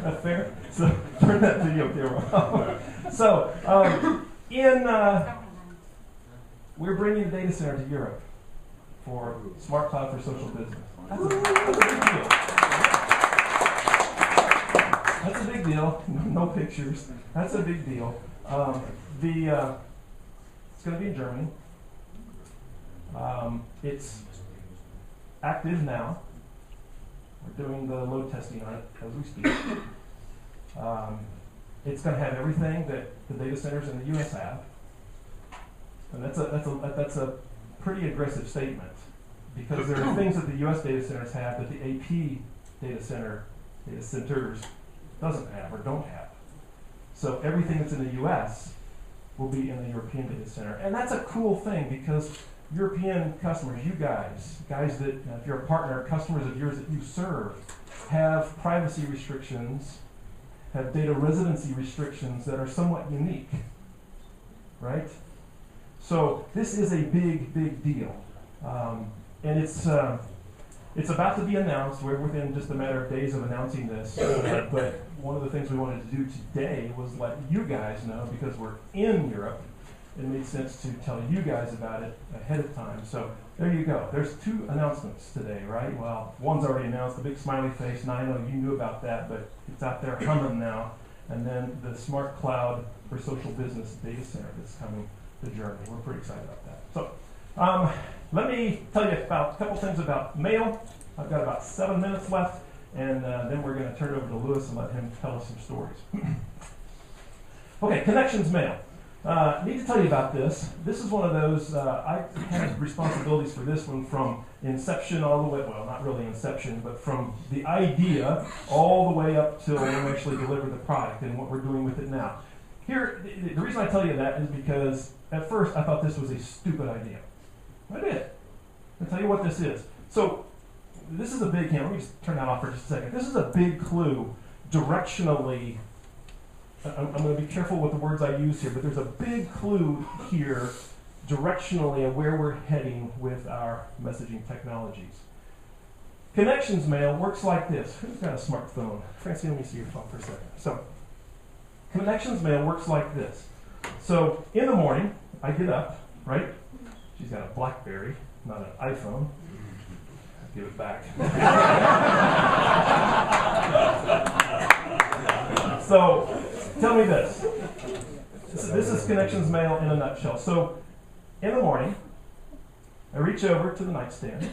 E: That fair? So turn that video camera off. So we're bringing a data center to Europe for Smart Cloud for Social Business. That's a big deal. That's a big deal. No pictures. That's a big deal. It's going to be in Germany. It's active now. We're doing the load testing on it as we speak. It's going to have everything that the data centers in the U.S. have. And that's a pretty aggressive statement, because there are things that the U.S. data centers have that the AP data centers doesn't have or don't have. So everything that's in the U.S. will be in the European data center. And that's a cool thing, because European customers, you guys that, if you're a partner, customers of yours that you serve, have privacy restrictions, have data residency restrictions that are somewhat unique, right? So this is a big, big deal. And it's about to be announced. We're within just a matter of days of announcing this. But one of the things we wanted to do today was let you guys know, because we're in Europe, it made sense to tell you guys about it ahead of time. So there you go. There's 2 announcements today, right? Well, one's already announced, the big smiley face, and I know you knew about that, but it's out there humming now. And then the smart cloud for social business data center that's coming to Germany. We're pretty excited about that. So let me tell you about a couple things about mail. I've got about 7 minutes left, and then we're going to turn it over to Lewis and let him tell us some stories. Okay, connections mail. Need to tell you about this. This is one of those, I had responsibilities for this one from inception all the way, well, not really inception, but from the idea all the way up till when we actually deliver the product and what we're doing with it now. Here, the reason I tell you that is because at first I thought this was a stupid idea. I did. I'll tell you what this is. So this is a big hint. Let me just turn that off for just a second. This is a big clue directionally. I'm going to be careful with the words I use here, but there's a big clue here directionally of where we're heading with our messaging technologies. Connections mail works like this. Who's got a smartphone? Francie, let me see your phone for a second. So, connections mail works like this. So, in the morning, I get up, right? She's got a BlackBerry, not an iPhone. Give it back. So, tell me this. This is connections mail in a nutshell. So, in the morning, I reach over to the nightstand,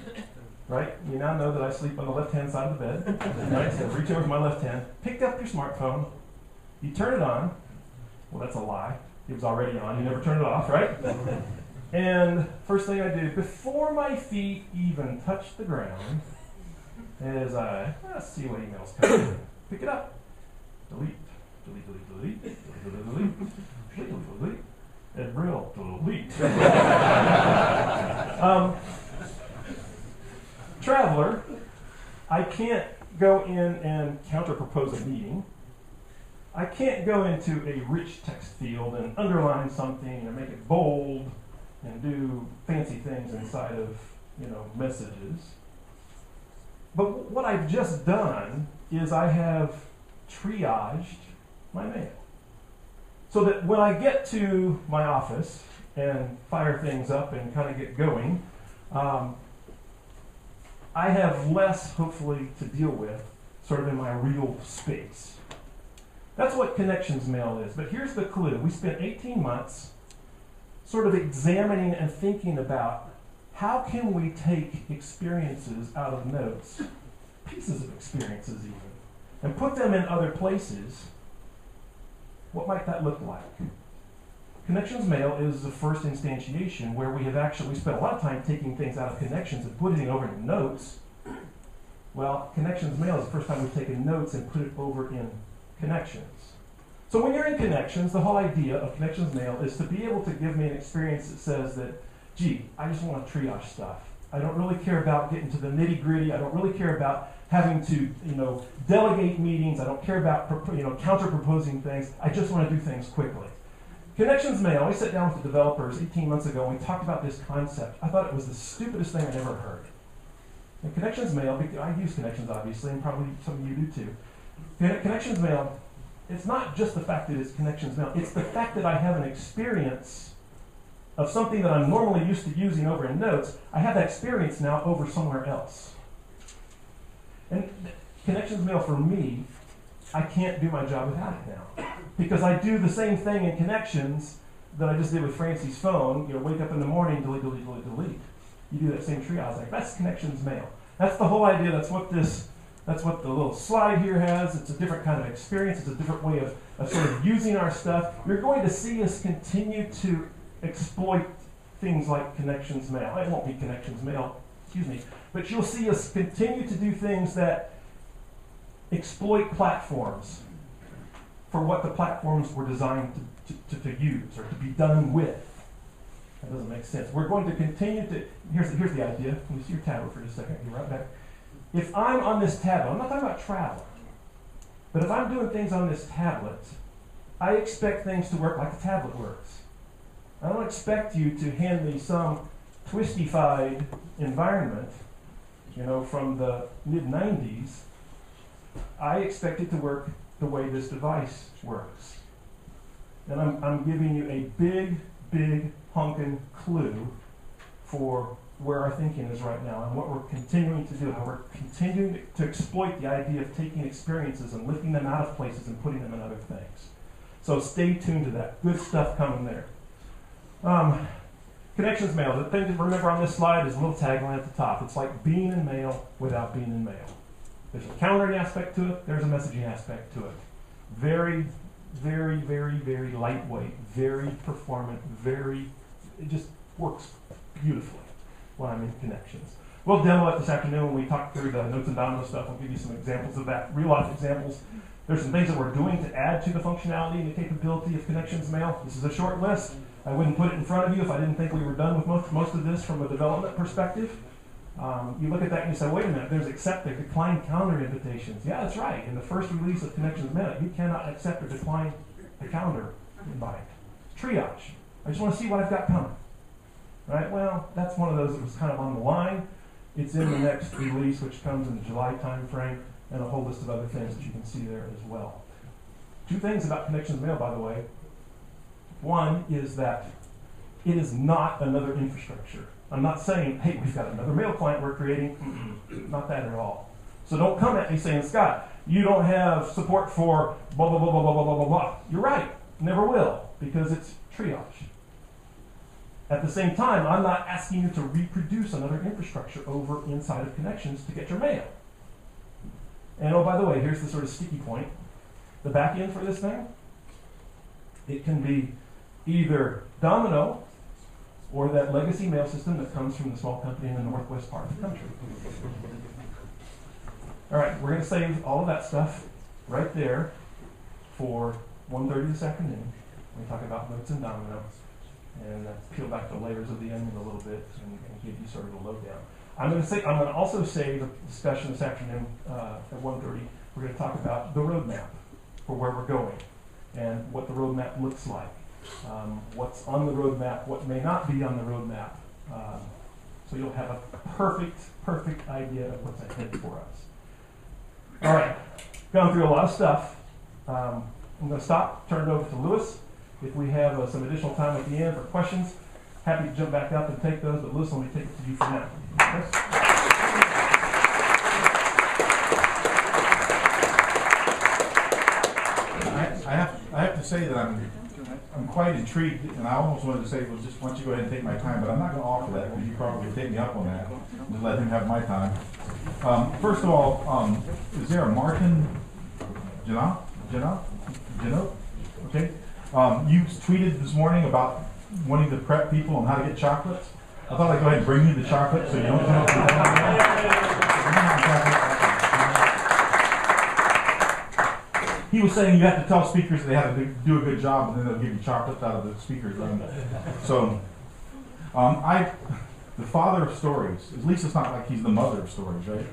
E: right? You now know that I sleep on the left-hand side of the bed. Right? So reach over to my left hand, pick up your smartphone, you turn it on. Well, that's a lie. It was already on. You never turn it off, right? And first thing I do, before my feet even touch the ground, is let's see what emails come in. Pick it up. Delete. Delete, delete, delete, delete, delete, delete, delete, delete, and real delete. Traveler, I can't go in and counter-propose a meeting. I can't go into a rich text field and underline something and make it bold and do fancy things inside of, messages. But what I've just done is I have triaged my mail. So that when I get to my office and fire things up and kind of get going, I have less, hopefully, to deal with sort of in my real space. That's what connections mail is. But here's the clue. We spent 18 months sort of examining and thinking about how can we take experiences out of notes, pieces of experiences even, and put them in other places. What might that look like? Connections mail is the first instantiation where we have actually spent a lot of time taking things out of connections and putting it over in notes. Well, connections mail is the first time we've taken notes and put it over in connections. So when you're in connections, the whole idea of connections mail is to be able to give me an experience that says that, gee, I just want to triage stuff. I don't really care about getting to the nitty-gritty. I don't really care about having to, delegate meetings. I don't care about, counter-proposing things. I just want to do things quickly. Connections mail, I sat down with the developers 18 months ago and we talked about this concept. I thought it was the stupidest thing I'd ever heard. And connections mail, I use connections obviously, and probably some of you do too. Connections mail, it's not just the fact that it's connections mail, it's the fact that I have an experience of something that I'm normally used to using over in notes. I have that experience now over somewhere else. And connections mail for me, I can't do my job without it now. Because I do the same thing in connections that I just did with Francie's phone. Wake up in the morning, delete, delete, delete, delete. You do that same triage. That's connections mail. That's the whole idea. That's what this That's what the little slide here has. It's a different kind of experience. It's a different way of sort of using our stuff. You're going to see us continue to exploit things like connections mail. It won't be connections mail, excuse me, but you'll see us continue to do things that exploit platforms for what the platforms were designed to use or to be done with. That doesn't make sense. We're going to continue to, here's the idea. Let me see your tablet for just a second. Be right back. If I'm on this tablet, I'm not talking about travel, but if I'm doing things on this tablet, I expect things to work like the tablet works. I don't expect you to hand me some twistified environment, from the mid-90s. I expect it to work the way this device works. And I'm giving you a big honking clue for where our thinking is right now and what we're continuing to do, how we're continuing to exploit the idea of taking experiences and lifting them out of places and putting them in other things. So stay tuned to that. Good stuff coming there. Connections mail. The thing to remember on this slide is a little tagline at the top. It's like being in mail without being in mail. There's a calendaring aspect to it. There's a messaging aspect to it. Very lightweight, very performant, it just works beautifully when I'm in connections. We'll demo it this afternoon when we talk through the Notes and Domino stuff. I'll give you some examples of that, real-life examples. There's some things that we're doing to add to the functionality and the capability of connections mail. This is a short list. I wouldn't put it in front of you if I didn't think we were done with most of this from a development perspective. You look at that and you say, wait a minute, there's accept or decline calendar invitations. Yeah, that's right. In the first release of Connections Mail, you cannot accept or decline the calendar invite. Triage. I just want to see what I've got coming. Right? Well, that's one of those that was kind of on the line. It's in the next release, which comes in the July timeframe, and a whole list of other things that you can see there as well. Two things about Connections Mail, by the way. One is that it is not another infrastructure. I'm not saying, hey, we've got another mail client we're creating. Not that at all. So don't come at me saying, Scott, you don't have support for blah, blah, blah, blah, blah, blah, blah, blah. You're right. Never will, because it's triage. At the same time, I'm not asking you to reproduce another infrastructure over inside of Connections to get your mail. And oh, by the way, here's the sort of sticky point. The back end for this thing, it can be either Domino or that legacy mail system that comes from the small company in the northwest part of the country. All right, we're going to save all of that stuff right there for 1:30 this afternoon. We talk about Notes and Domino and peel back the layers of the onion a little bit and give you sort of the lowdown. I'm going to also save a discussion this afternoon at 1:30. We're going to talk about the roadmap for where we're going and what the roadmap looks like. What's on the roadmap, what may not be on the roadmap. So you'll have a perfect idea of what's ahead for us. All right, gone through a lot of stuff. I'm going to stop, turn it over to Louis. If we have some additional time at the end for questions, happy to jump back up and take those, but Louis, let me take it to you for now. Yes?
F: I have to say that I'm quite intrigued, and I almost wanted to say, well, just why don't you go ahead and take my time, but I'm not going to offer that because you probably take me up on that. Just let him have my time. First of all, is there a Martin Janot? Okay. You tweeted this morning about wanting to prep people on how to get chocolates. I thought I'd go ahead and bring you the chocolate so you don't come up with that. He was saying you have to tell speakers they have to do a good job, and then they'll give you chocolates out of the speakers. So, the father of stories. At least it's not like he's the mother of stories, right?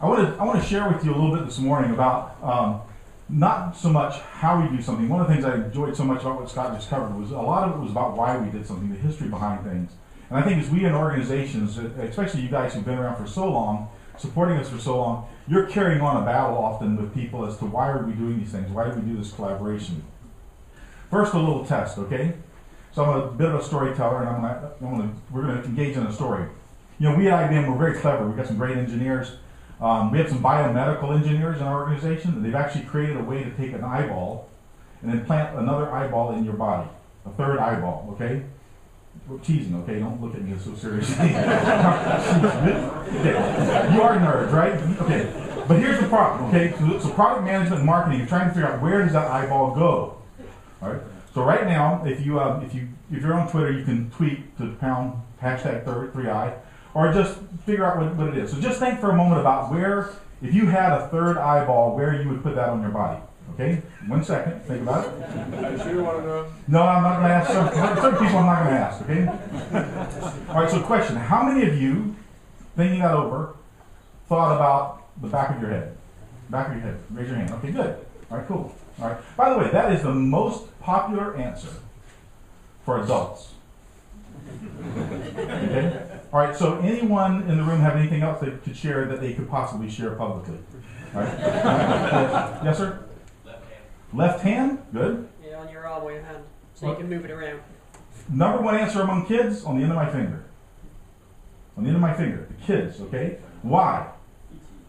F: I want to share with you a little bit this morning about not so much how we do something. One of the things I enjoyed so much about what Scott just covered was a lot of it was about why we did something, the history behind things. And I think as we in organizations, especially you guys who've been around for so long, supporting us for so long, you're carrying on a battle often with people as to why are we doing these things? Why do we do this collaboration? First, a little test, okay? So I'm a bit of a storyteller, and we're going to engage in a story. You know, we at IBM, we're very clever. We've got some great engineers. We have some biomedical engineers in our organization. They've actually created a way to take an eyeball and then plant another eyeball in your body, a third eyeball, okay? We're teasing, okay? Don't look at me so seriously. Okay. You are nerds, right? Okay, but here's the problem, okay? So product management and marketing, you're trying to figure out where does that eyeball go, all right? So right now, if you're on Twitter, you can tweet to pound #3i, or just figure out what it is. So just think for a moment about where, if you had a third eyeball, where you would put that on your body. Okay? 1 second. Think about it.
G: I sure want to know.
F: No, I'm not going to ask. Certain people I'm not going to ask. Okay? All right, so question. How many of you, thinking that over, thought about the back of your head? Back of your head. Raise your hand. Okay, good. All right, cool. All right. By the way, that is the most popular answer for adults. Okay? All right, so anyone in the room have anything else they could share that they could possibly share publicly? All right. Yes, sir? Left hand, good.
D: Yeah, on your arm or your hand, so you can move it around.
F: Number one answer among kids, on the end of my finger. On the end of my finger, the kids, okay? Why?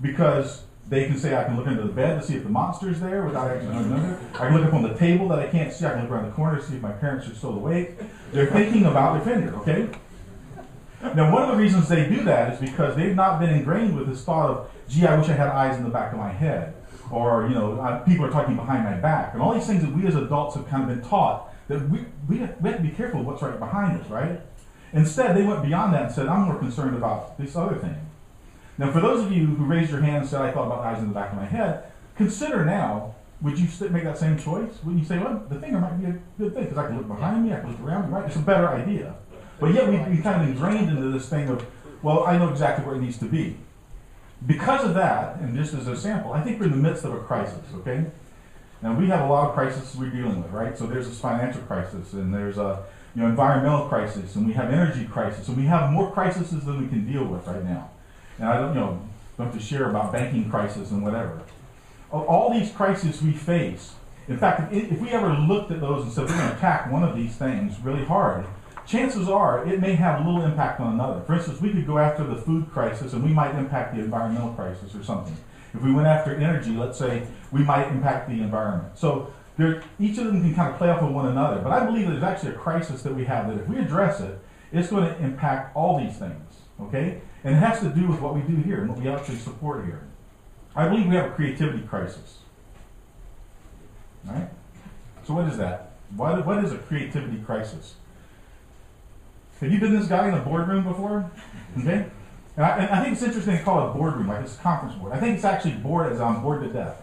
F: Because they can say, I can look under the bed to see if the monster's there without actually going under. I can look up on the table that I can't see. I can look around the corner to see if my parents are still awake. They're thinking about their finger, okay? Now, one of the reasons they do that is because they've not been ingrained with this thought of, gee, I wish I had eyes in the back of my head. Or, people are talking behind my back. And all these things that we as adults have kind of been taught that we have to be careful of what's right behind us, right? Instead, they went beyond that and said, I'm more concerned about this other thing. Now, for those of you who raised your hand and said, I thought about eyes in the back of my head, consider now, would you make that same choice? Wouldn't you say, well, the finger might be a good thing, because I can look behind me, I can look around me, right? It's a better idea. But yet we kind of ingrained into this thing of, well, I know exactly where it needs to be. Because of that, and just as a sample, I think we're in the midst of a crisis, okay? Now, we have a lot of crises we're dealing with, right? So there's this financial crisis, and there's a environmental crisis, and we have energy crisis, and we have more crises than we can deal with right now. And I don't have to share about banking crisis and whatever. All these crises we face, in fact, if we ever looked at those and said we're going to attack one of these things really hard, chances are it may have a little impact on another. For instance, we could go after the food crisis and we might impact the environmental crisis or something. If we went after energy, let's say, we might impact the environment. So each of them can kind of play off of one another. But I believe there's actually a crisis that we have that if we address it, it's going to impact all these things, okay? And it has to do with what we do here and what we actually support here. I believe we have a creativity crisis. All right? So what is that? What is a creativity crisis? Have you been this guy in a boardroom before? Okay? And I think it's interesting to call it a boardroom, like it's a conference board. I think it's actually bored as I'm bored to death.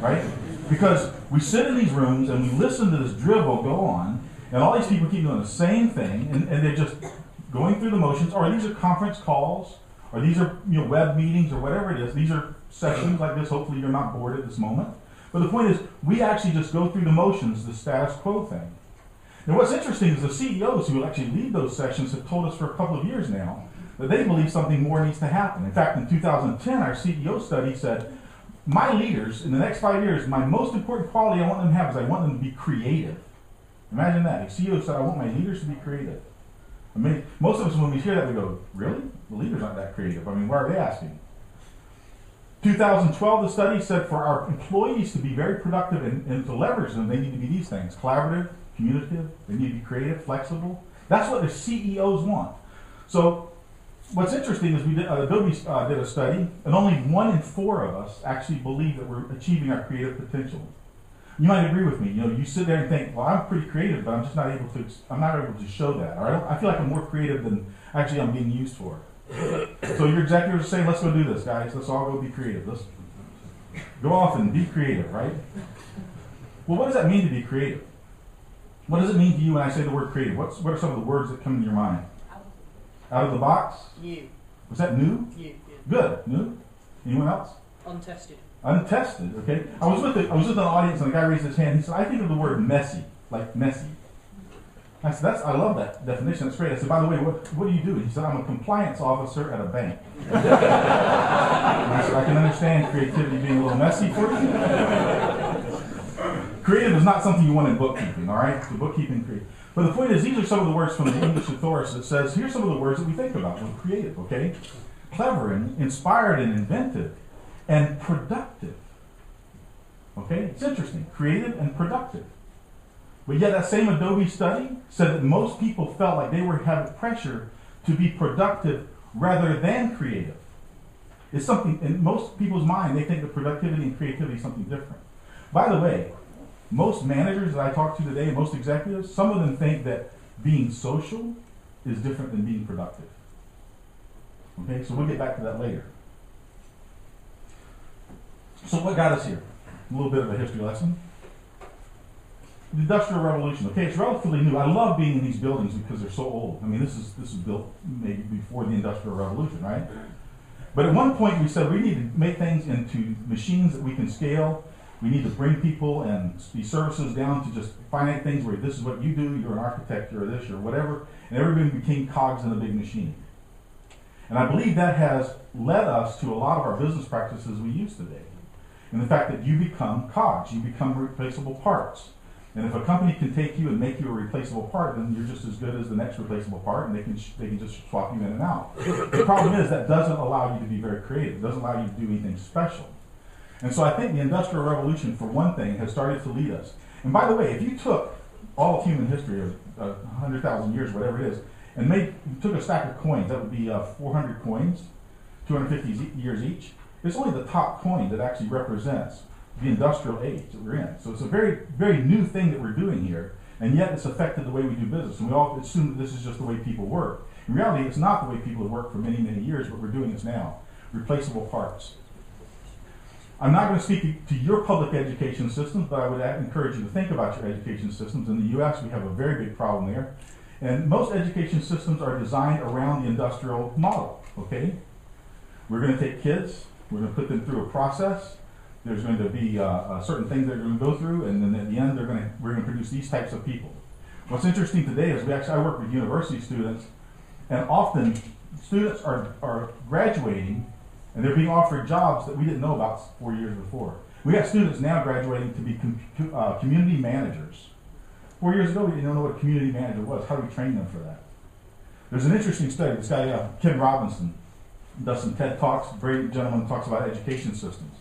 F: Right? Because we sit in these rooms and we listen to this dribble go on, and all these people keep doing the same thing, and they're just going through the motions, or these are conference calls, or these are web meetings, or whatever it is. These are sessions like this. Hopefully you're not bored at this moment. But the point is, we actually just go through the motions, the status quo thing. Now what's interesting is the CEOs who actually lead those sessions have told us for a couple of years now that they believe something more needs to happen. In fact, in 2010, our CEO study said, my leaders, in the next 5 years, my most important quality I want them to have is I want them to be creative. Imagine that. The CEO said, I want my leaders to be creative. I mean, most of us, when we hear that, we go, really? The leaders aren't that creative. I mean, why are they asking? 2012, the study said for our employees to be very productive and to leverage them, they need to be these things: collaborative, communicative, they need to be creative, flexible. That's what the CEOs want. So what's interesting is Adobe did a study, and only 1 in 4 of us actually believe that we're achieving our creative potential. You might agree with me. You sit there and think, well, I'm pretty creative, but I'm just not able to show that. Or I feel like I'm more creative than actually I'm being used for. So your executives are saying, let's go do this, guys. Let's all go be creative. Let's go off and be creative, right? Well, what does that mean to be creative? What does it mean to you when I say the word creative? What are some of the words that come to your mind? Out of the box?
D: New.
F: Was that new?
D: New. Yeah.
F: Good. New? Anyone else?
D: Untested.
F: Untested, okay. I was with an audience and the guy raised his hand. He said, I think of the word messy, like messy. I said, I love that definition. That's great. I said, by the way, what do you do? He said, I'm a compliance officer at a bank. And I said, I can understand creativity being a little messy for you. Creative is not something you want in bookkeeping, all right? The bookkeeping creative. But the point is, these are some of the words from the English thesaurus that says, here's some of the words that we think about when creative, okay? Clever and inspired and inventive and productive. Okay? It's interesting. Creative and productive. But yet that same Adobe study said that most people felt like they were having pressure to be productive rather than creative. It's something, in most people's mind, they think that productivity and creativity is something different. By the way, most managers that I talk to today, most executives, some of them think that being social is different than being productive. Okay, so we'll get back to that later. So what got us here? A little bit of a history lesson. The Industrial Revolution. Okay, it's relatively new. I love being in these buildings because they're so old. I mean, this is built maybe before the Industrial Revolution, right? But at one point we said we need to make things into machines that we can scale. We need to bring people and these services down to just finite things where this is what you do, you're an architect, you're this, you're whatever, and everybody became cogs in a big machine. And I believe that has led us to a lot of our business practices we use today. And the fact that you become cogs, you become replaceable parts. And if a company can take you and make you a replaceable part, then you're just as good as the next replaceable part, and they can just swap you in and out. The problem is that doesn't allow you to be very creative. It doesn't allow you to do anything special. And so I think the Industrial Revolution, for one thing, has started to lead us. And by the way, if you took all of human history, of 100,000 years, whatever it is, and you took a stack of coins, that would be 400 coins, 250 years each. It's only the top coin that actually represents the industrial age that we're in. So it's a very, very new thing that we're doing here, and yet it's affected the way we do business. And we all assume that this is just the way people work. In reality, it's not the way people have worked for many, many years, but we're doing this now. Replaceable parts. I'm not going to speak to your public education systems, but I would encourage you to think about your education systems. In the U.S., we have a very big problem there. And most education systems are designed around the industrial model, okay? We're going to take kids, we're going to put them through a process. There's going to be certain things they're going to go through, and then at the end, we're going to produce these types of people. What's interesting today is I work with university students, and often students are graduating, and they're being offered jobs that we didn't know about 4 years before. We have students now graduating to be community managers. 4 years ago, we didn't know what a community manager was. How do we train them for that? There's an interesting study. This guy, Ken Robinson, does some TED Talks. Great gentleman, talks about education systems.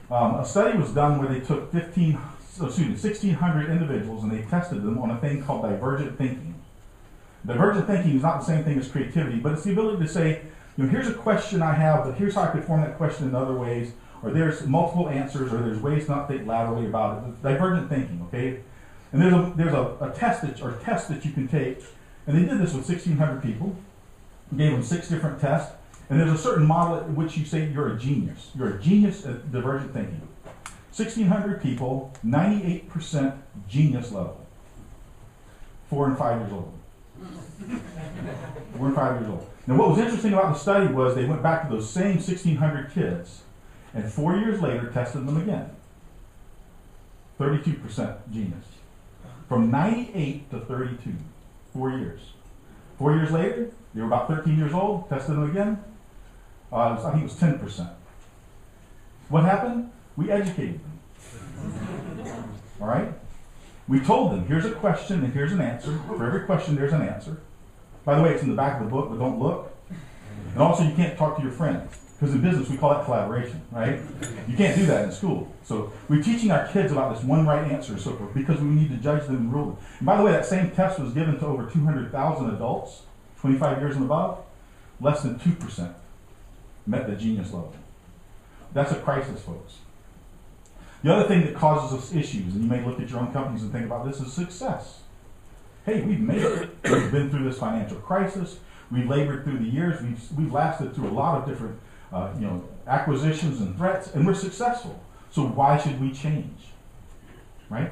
F: A study was done where they took 1,600 individuals and they tested them on a thing called divergent thinking. Divergent thinking is not the same thing as creativity, but it's the ability to say, here's a question I have, but here's how I could form that question in other ways, or there's multiple answers, or there's ways not to think laterally about it. It's divergent thinking, okay? And there's a test that you can take, and they did this with 1,600 people, gave them 6 different tests. And there's a certain model at which you say you're a genius. You're a genius at divergent thinking. 1,600 people, 98% genius level. 4 and 5 years old. 4 and 5 years old. Now what was interesting about the study was they went back to those same 1,600 kids and 4 years later tested them again. 32% genius. From 98 to 32. 4 years. 4 years later, they were about 13 years old, tested them again. I think it was 10%. What happened? We educated them. All right? We told them, here's a question and here's an answer. For every question, there's an answer. By the way, it's in the back of the book, but don't look. And also, you can't talk to your friends. Because in business, we call that collaboration, right? You can't do that in school. So we're teaching our kids about this one right answer and so forth because we need to judge them and rule them. And by the way, that same test was given to over 200,000 adults, 25 years and above. Less than 2% met the genius level. That's a crisis, folks. The other thing that causes us issues, and you may look at your own companies and think about this, is success. Hey, we've made it. We've been through this financial crisis. We've labored through the years. We've lasted through a lot of different acquisitions and threats, and we're successful. So why should we change? Right?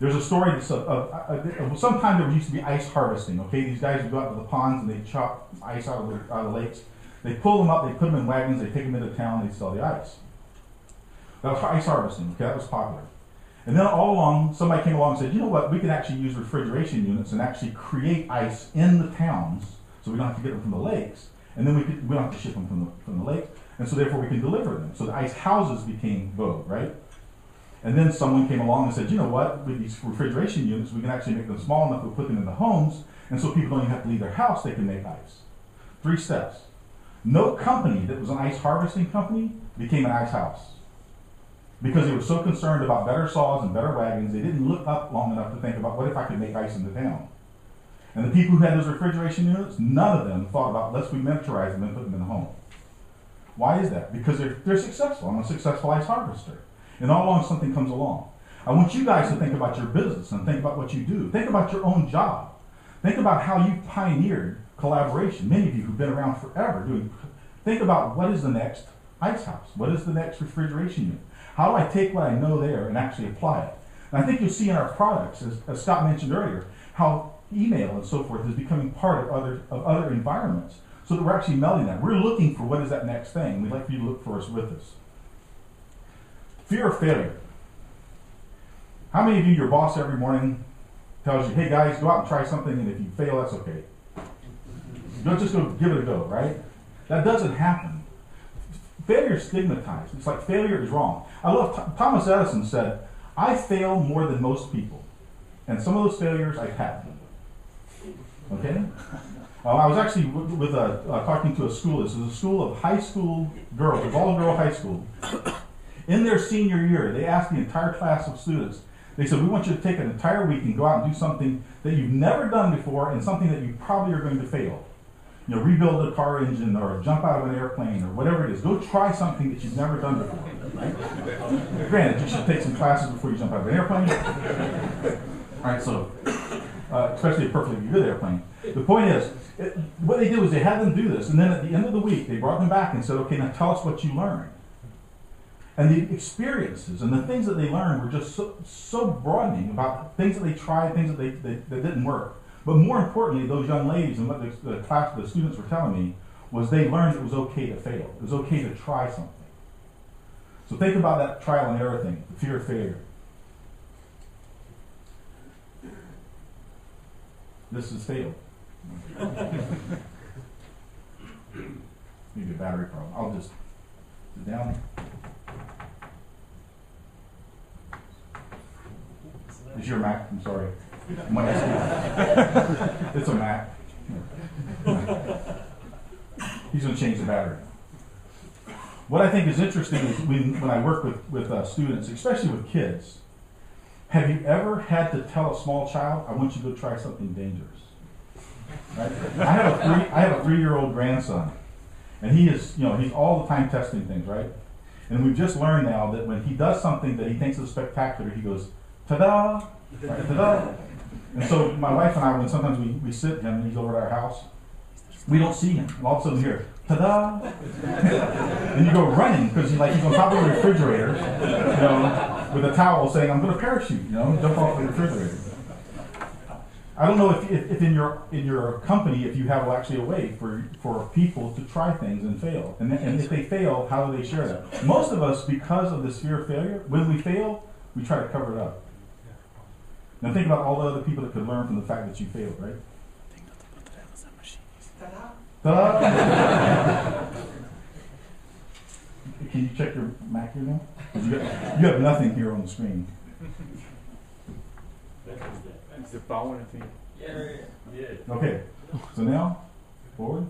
F: There's a story that's sometime there used to be ice harvesting. Okay, these guys would go out to the ponds and they chop ice out of the lakes. They pull them up, they put them in wagons, they take them into town, they sell the ice. That was ice harvesting. Okay, that was popular. And then all along, somebody came along and said, you know what? We can actually use refrigeration units and actually create ice in the towns, so we don't have to get them from the lakes. And then we don't have to ship them from the lake, and so therefore we can deliver them. So the ice houses became vogue, right? And then someone came along and said, you know what, with these refrigeration units, we can actually make them small enough to put them in the homes, and so people don't even have to leave their house, they can make ice. 3 steps. No company that was an ice harvesting company became an ice house. Because they were so concerned about better saws and better wagons, they didn't look up long enough to think about, what if I could make ice in the town? And the people who had those refrigeration units, none of them thought about, let's we miniaturize them and put them in the home. Why is that? Because they're successful. I'm a successful ice harvester. And all along something comes along. I want you guys to think about your business and think about what you do. Think about your own job. Think about how you pioneered collaboration. Many of you who've been around forever think about what is the next ice house? What is the next refrigeration unit? How do I take what I know there and actually apply it? And I think you'll see in our products, as Scott mentioned earlier, how email and so forth is becoming part of other environments, so that we're actually melding that. We're looking for what is that next thing. We'd like for you to look for us with us. Fear of failure. How many of you, your boss every morning tells you, hey guys, go out and try something, and if you fail, that's okay. Don't just go give it a go, right? That doesn't happen. Failure is stigmatized. It's like failure is wrong. I love, Thomas Edison said, I fail more than most people. And some of those failures I've had. Okay? I was actually talking to a school. This is a school of high school girls, an all-girl high school. In their senior year, they asked the entire class of students, they said, we want you to take an entire week and go out and do something that you've never done before and something that you probably are going to fail. You know, rebuild a car engine or jump out of an airplane or whatever it is. Go try something that you've never done before. Right? Granted, you should take some classes before you jump out of an airplane. All right, so, especially a perfectly good airplane. The point is, what they did was they had them do this, and then at the end of the week, they brought them back and said, okay, now tell us what you learned. And the experiences and the things that they learned were just so broadening about things that they tried, things that that didn't work. But more importantly, those young ladies and what the students were telling me was they learned it was okay to fail. It was okay to try something. So think about that trial and error thing, the fear of failure. This is fail. Maybe a battery problem. I'll just sit down. Is your Mac? I'm sorry. It's a Mac. He's going to change the battery. What I think is interesting is when I work with students, especially with kids, have you ever had to tell a small child, I want you to go try something dangerous? Right? I have a 3-year-old grandson, and he's all the time testing things, right? And we've just learned now that when he does something that he thinks is spectacular, he goes, ta-da! Right, ta-da! And so my wife and I, when sometimes we sit him and he's over at our house, we don't see him. And all of a sudden we hear, ta-da! And you go running because he's on top of the refrigerator, with a towel saying, I'm going to parachute, jump off the refrigerator. I don't know if in your company, if you have actually a way for people to try things and fail. And if they fail, how do they share that? Most of us, because of this fear of failure, when we fail, we try to cover it up. Now think about all the other people that could learn from the fact that you failed, right? Ta-da! Can you check your Mac here now? You have nothing here on the screen.
G: It's the power thing.
B: Yeah.
F: Okay, so now, forward.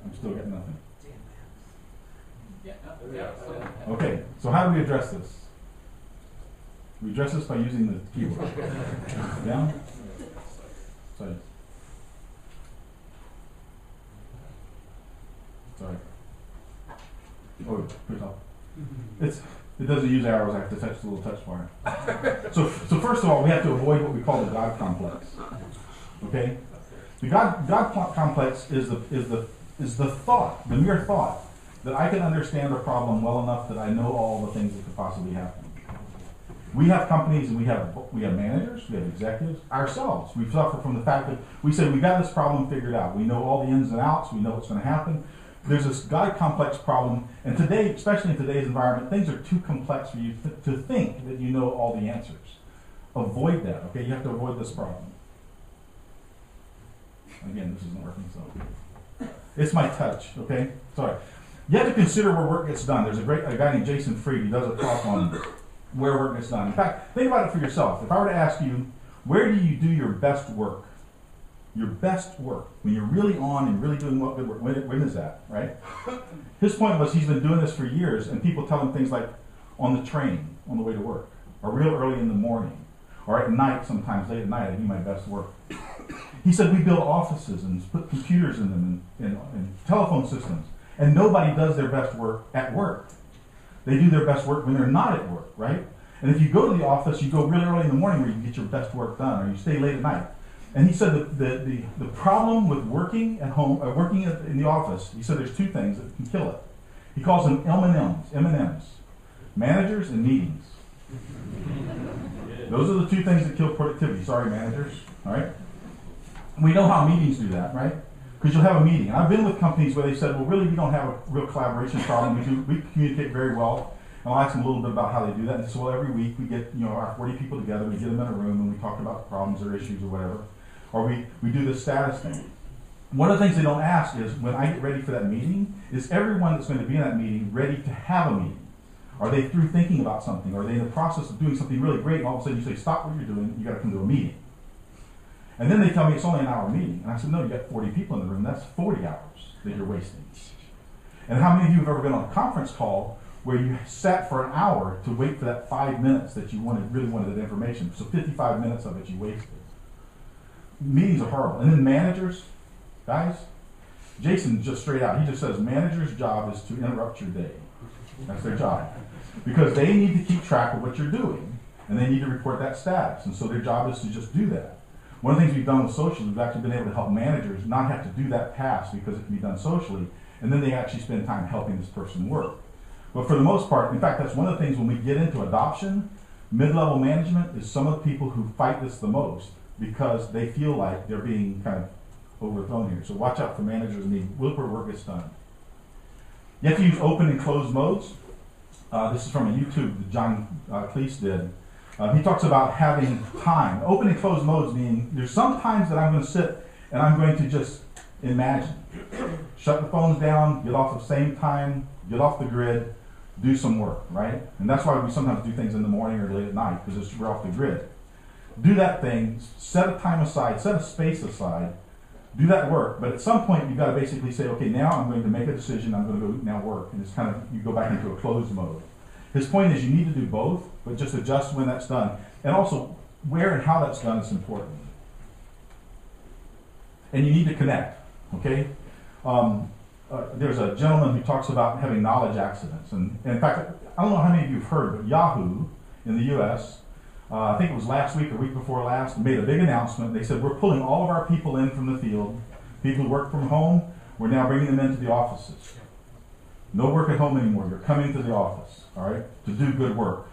F: I'm still getting nothing. Okay, so how do we address this? We address this by using the keyboard. Down. Sorry. Sorry. Oh, push up. It doesn't use arrows. I have to touch the little touch bar. So first of all, we have to avoid what we call the God complex. Okay. The God complex is the thought, the mere thought, that I can understand a problem well enough that I know all the things that could possibly happen. We have companies and we have managers, we have executives, ourselves. We suffer from the fact that we say we got this problem figured out. We know all the ins and outs. We know what's going to happen. There's this God complex problem, and today, especially in today's environment, things are too complex for you to think that you know all the answers. Avoid that, okay? You have to avoid this problem. Again, this isn't working, so. It's my touch, okay? Sorry. You have to consider where work gets done. There's a guy named Jason Fried. He does a talk on where work gets done. In fact, think about it for yourself. If I were to ask you, where do you do your best work? Your best work, when you're really on and really doing what good work, when is that, right? His point was he's been doing this for years, and people tell him things like on the train, on the way to work, or real early in the morning, or at night sometimes, late at night, I do my best work. He said, we build offices and put computers in them and telephone systems. And nobody does their best work at work. They do their best work when they're not at work, right? And if you go to the office, you go really early in the morning where you can get your best work done, or you stay late at night. And he said that the problem with working at home, working in the office, he said there's two things that can kill it. He calls them M&Ms, managers and meetings. Those are the two things that kill productivity. Sorry, managers. All right? We know how meetings do that, right? Because you'll have a meeting. And I've been with companies where they said, well, really, we don't have a real collaboration problem. We communicate very well. And I'll ask them a little bit about how they do that. And so, well, every week we get, our 40 people together, we get them in a room, and we talk about problems or issues or whatever. Or we do the status thing. One of the things they don't ask is, when I get ready for that meeting, is everyone that's going to be in that meeting ready to have a meeting? Are they through thinking about something? Are they in the process of doing something really great, and all of a sudden you say, stop what you're doing, you got to come to a meeting? And then they tell me it's only an hour meeting. And I said, no, you got 40 people in the room, that's 40 hours that you're wasting. And how many of you have ever been on a conference call where you sat for an hour to wait for that 5 minutes that you really wanted that information? So 55 minutes of it you wasted. Meetings are horrible. And then managers, guys, Jason just straight out, he just says manager's job is to interrupt your day. That's their job. Because they need to keep track of what you're doing, and they need to report that status. And so their job is to just do that. One of the things we've done with social is we've actually been able to help managers not have to do that task because it can be done socially, and then they actually spend time helping this person work. But for the most part, in fact, that's one of the things when we get into adoption, mid-level management is some of the people who fight this the most because they feel like they're being kind of overthrown here. So watch out for managers and look where work gets done. You have to use open and closed modes. This is from a YouTube that John Cleese did. He talks about having time. Open and closed modes meaning there's some times that I'm going to sit and I'm going to just imagine. Shut the phones down, get off the same time, get off the grid, do some work, right? And that's why we sometimes do things in the morning or late at night, because we're off the grid. Do that thing, set a time aside, set a space aside, do that work, but at some point you've got to basically say, okay, now I'm going to make a decision, I'm going to go now work, and it's kind of, you go back into a closed mode. His point is you need to do both, but just adjust when that's done. And also, where and how that's done is important. And you need to connect, okay? There's a gentleman who talks about having knowledge accidents. And in fact, I don't know how many of you have heard, but Yahoo in the US, I think it was last week or week before last, made a big announcement. They said, we're pulling all of our people in from the field, people who work from home, we're now bringing them into the offices. No work at home anymore, you're coming to the office, all right, to do good work.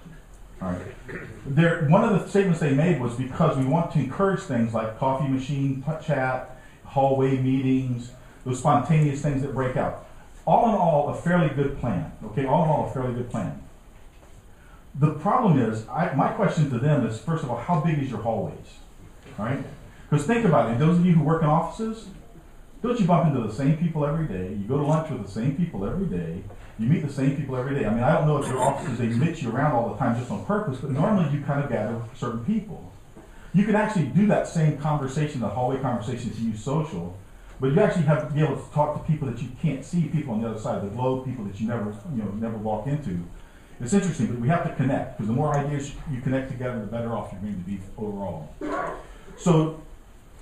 F: All right. One of the statements they made was because we want to encourage things like coffee machine chat, hallway meetings, those spontaneous things that break out. All in all, a fairly good plan. Okay, all in all, a fairly good plan. The problem is, my question to them is, first of all, how big is your hallways? All right? Because think about it, those of you who work in offices, don't you bump into the same people every day? You go to lunch with the same people every day. You meet the same people every day. I mean, I don't know if your offices, they mix you around all the time just on purpose, but normally you kind of gather with certain people. You can actually do that same conversation, the hallway conversation, to use social, but you actually have to be able to talk to people that you can't see, people on the other side of the globe, people that you never walk into. It's interesting, but we have to connect, because the more ideas you connect together, the better off you're going to be overall. So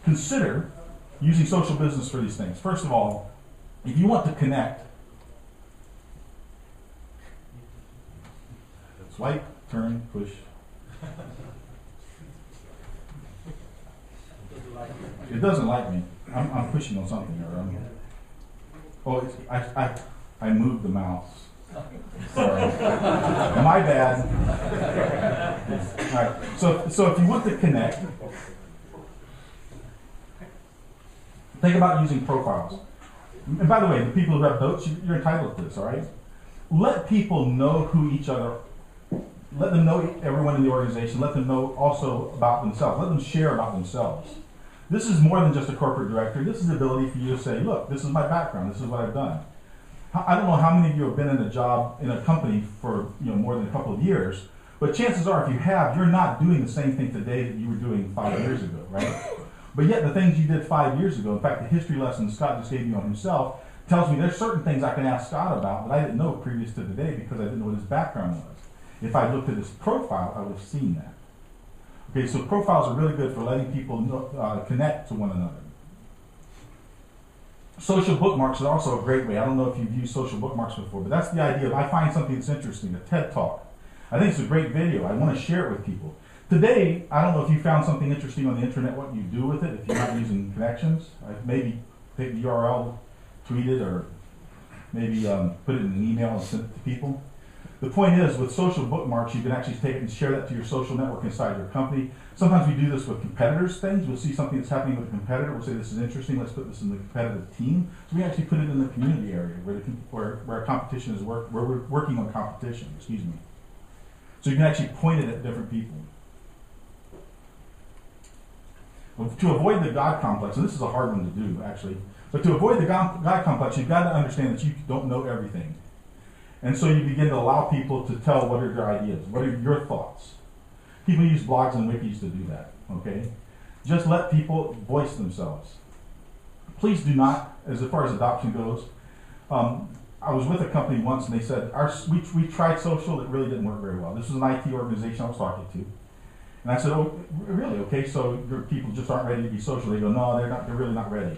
F: consider using social business for these things. First of all, if you want to connect, swipe, turn, push. It doesn't like me. I'm pushing on something. I moved the mouse. Sorry. My bad. All right. So if you want to connect, think about using profiles. And by the way, the people who have notes, you're entitled to this, all right? Let people know who each other, let them know everyone in the organization, let them know also about themselves, let them share about themselves. This is more than just a corporate directory. This is the ability for you to say, look, this is my background, this is what I've done. I don't know how many of you have been in a job, in a company for more than a couple of years, but chances are if you have, you're not doing the same thing today that you were doing 5 years ago, right? But yet the things you did 5 years ago, in fact, the history lesson Scott just gave you on himself tells me there's certain things I can ask Scott about that I didn't know previous to today because I didn't know what his background was. If I looked at his profile, I would have seen that. Okay, so profiles are really good for letting people connect to one another. Social bookmarks are also a great way. I don't know if you've used social bookmarks before, but that's the idea of I find something that's interesting, a TED Talk. I think it's a great video. I want to share it with people. Today, I don't know if you found something interesting on the internet, what you do with it, if you're not using connections. Maybe take the URL, tweet it, or maybe put it in an email and send it to people. The point is, with social bookmarks, you can actually take it and share that to your social network inside your company. Sometimes we do this with competitors' things. We'll see something that's happening with a competitor. We'll say, this is interesting. Let's put this in the competitive team. So we actually put it in the community area where competition is where we're working on competition, excuse me. So you can actually point it at different people. Well, to avoid the God complex, and this is a hard one to do, actually, but to avoid the God complex, you've got to understand that you don't know everything. And so you begin to allow people to tell what are their ideas, what are your thoughts. People use blogs and wikis to do that, okay? Just let people voice themselves. Please do not, as far as adoption goes, I was with a company once and they said, we tried social, it really didn't work very well. This was an IT organization I was talking to. And I said, oh, really? Okay, so your people just aren't ready to be social. They go, no, they're really not ready.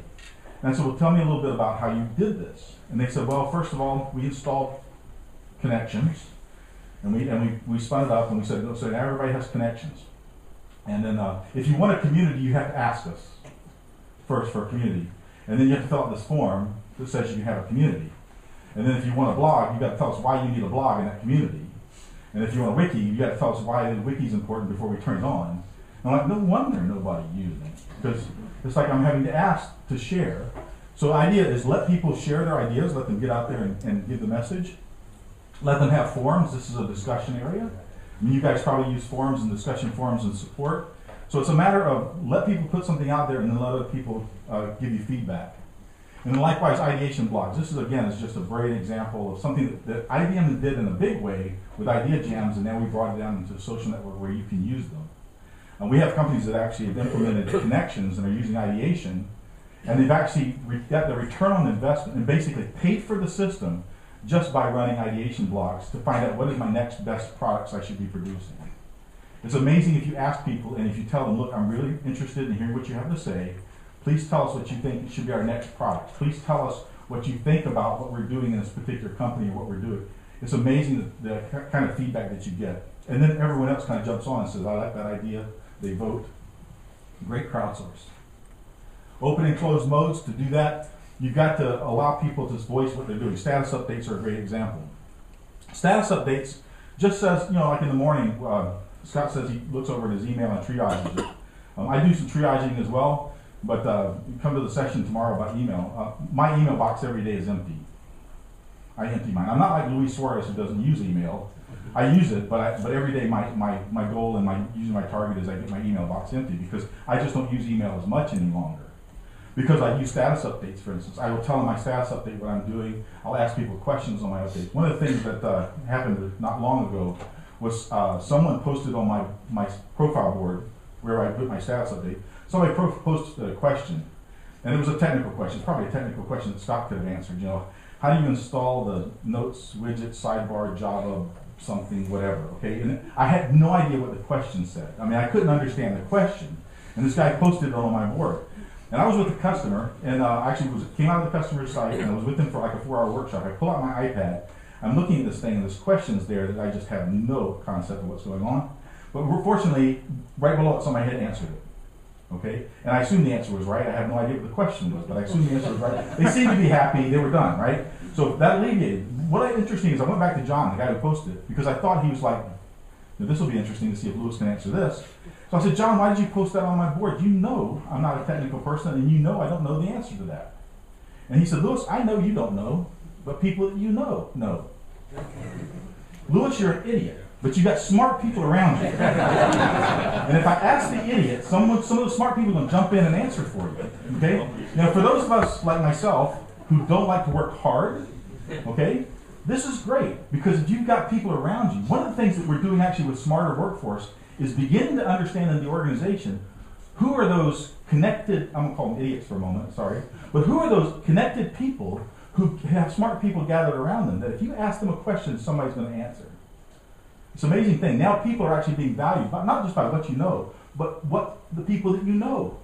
F: And I said, well, tell me a little bit about how you did this. And they said, well, first of all, we installed connections, and we spun it up, and we said, so now everybody has connections. And then if you want a community, you have to ask us first for a community. And then you have to fill out this form that says you can have a community. And then if you want a blog, you got to tell us why you need a blog in that community. And if you want a wiki, you got to tell us why the wiki is important before we turn it on. And I'm like, no wonder nobody used it, because it's like I'm having to ask to share. So the idea is let people share their ideas, let them get out there and give the message. Let them have forums. This is a discussion area. I mean, you guys probably use forums and discussion forums and support. So it's a matter of let people put something out there and then let other people give you feedback. And then likewise, ideation blogs. This is, again, is just a great example of something that IBM did in a big way with idea jams, and now we brought it down into a social network where you can use them. And we have companies that actually have implemented connections and are using ideation, and they've actually got the return on investment and basically paid for the system just by running ideation blogs to find out what is my next best products I should be producing. It's amazing if you ask people and if you tell them, look, I'm really interested in hearing what you have to say. Please tell us what you think should be our next product. Please tell us what you think about what we're doing in this particular company or what we're doing. It's amazing the kind of feedback that you get. And then everyone else kind of jumps on and says, I like that idea. They vote. Great crowdsource. Open and closed modes. To do that, you've got to allow people to voice what they're doing. Status updates are a great example. Status updates just says, like in the morning, Scott says he looks over at his email and triages it. I do some triaging as well, but come to the session tomorrow about email. My email box every day is empty. I empty mine. I'm not like Luis Suarez who doesn't use email. I use it, but every day my goal and using my target is I get my email box empty because I just don't use email as much any longer. Because I use status updates, for instance. I will tell them my status update, what I'm doing. I'll ask people questions on my updates. One of the things that happened not long ago was someone posted on my profile board where I put my status update. Somebody posted a question, and it was a technical question. It's probably a technical question that Scott could have answered. How do you install the Notes widget, sidebar, Java, something, whatever, okay? And I had no idea what the question said. I mean, I couldn't understand the question. And this guy posted it on my board. And I was with a customer, and actually came out of the customer's site, and I was with him for like a 4-hour workshop. I pull out my iPad, I'm looking at this thing, and there's questions there that I just have no concept of what's going on. But fortunately, right below it, somebody had answered it, okay? And I assumed the answer was right. I have no idea what the question was, but I assumed the answer was right. They seemed to be happy. They were done, right? So that alleviated. What interesting is I went back to John, the guy who posted it, because I thought he was like, this will be interesting to see if Lewis can answer this. So I said, John, why did you post that on my board? You know I'm not a technical person, and you know I don't know the answer to that. And he said, Lewis, I know you don't know, but people that you know. Lewis, you're an idiot, but you got smart people around you. And if I ask the idiot, some of the smart people are going to jump in and answer for you. Okay? Now, for those of us like myself who don't like to work hard, okay, this is great, because if you've got people around you, one of the things that we're doing actually with Smarter Workforce is beginning to understand in the organization who are those connected, I'm going to call them idiots for a moment, sorry, but who are those connected people who have smart people gathered around them that if you ask them a question, somebody's going to answer. It's an amazing thing. Now people are actually being valued, not just by what you know, but what the people that you know.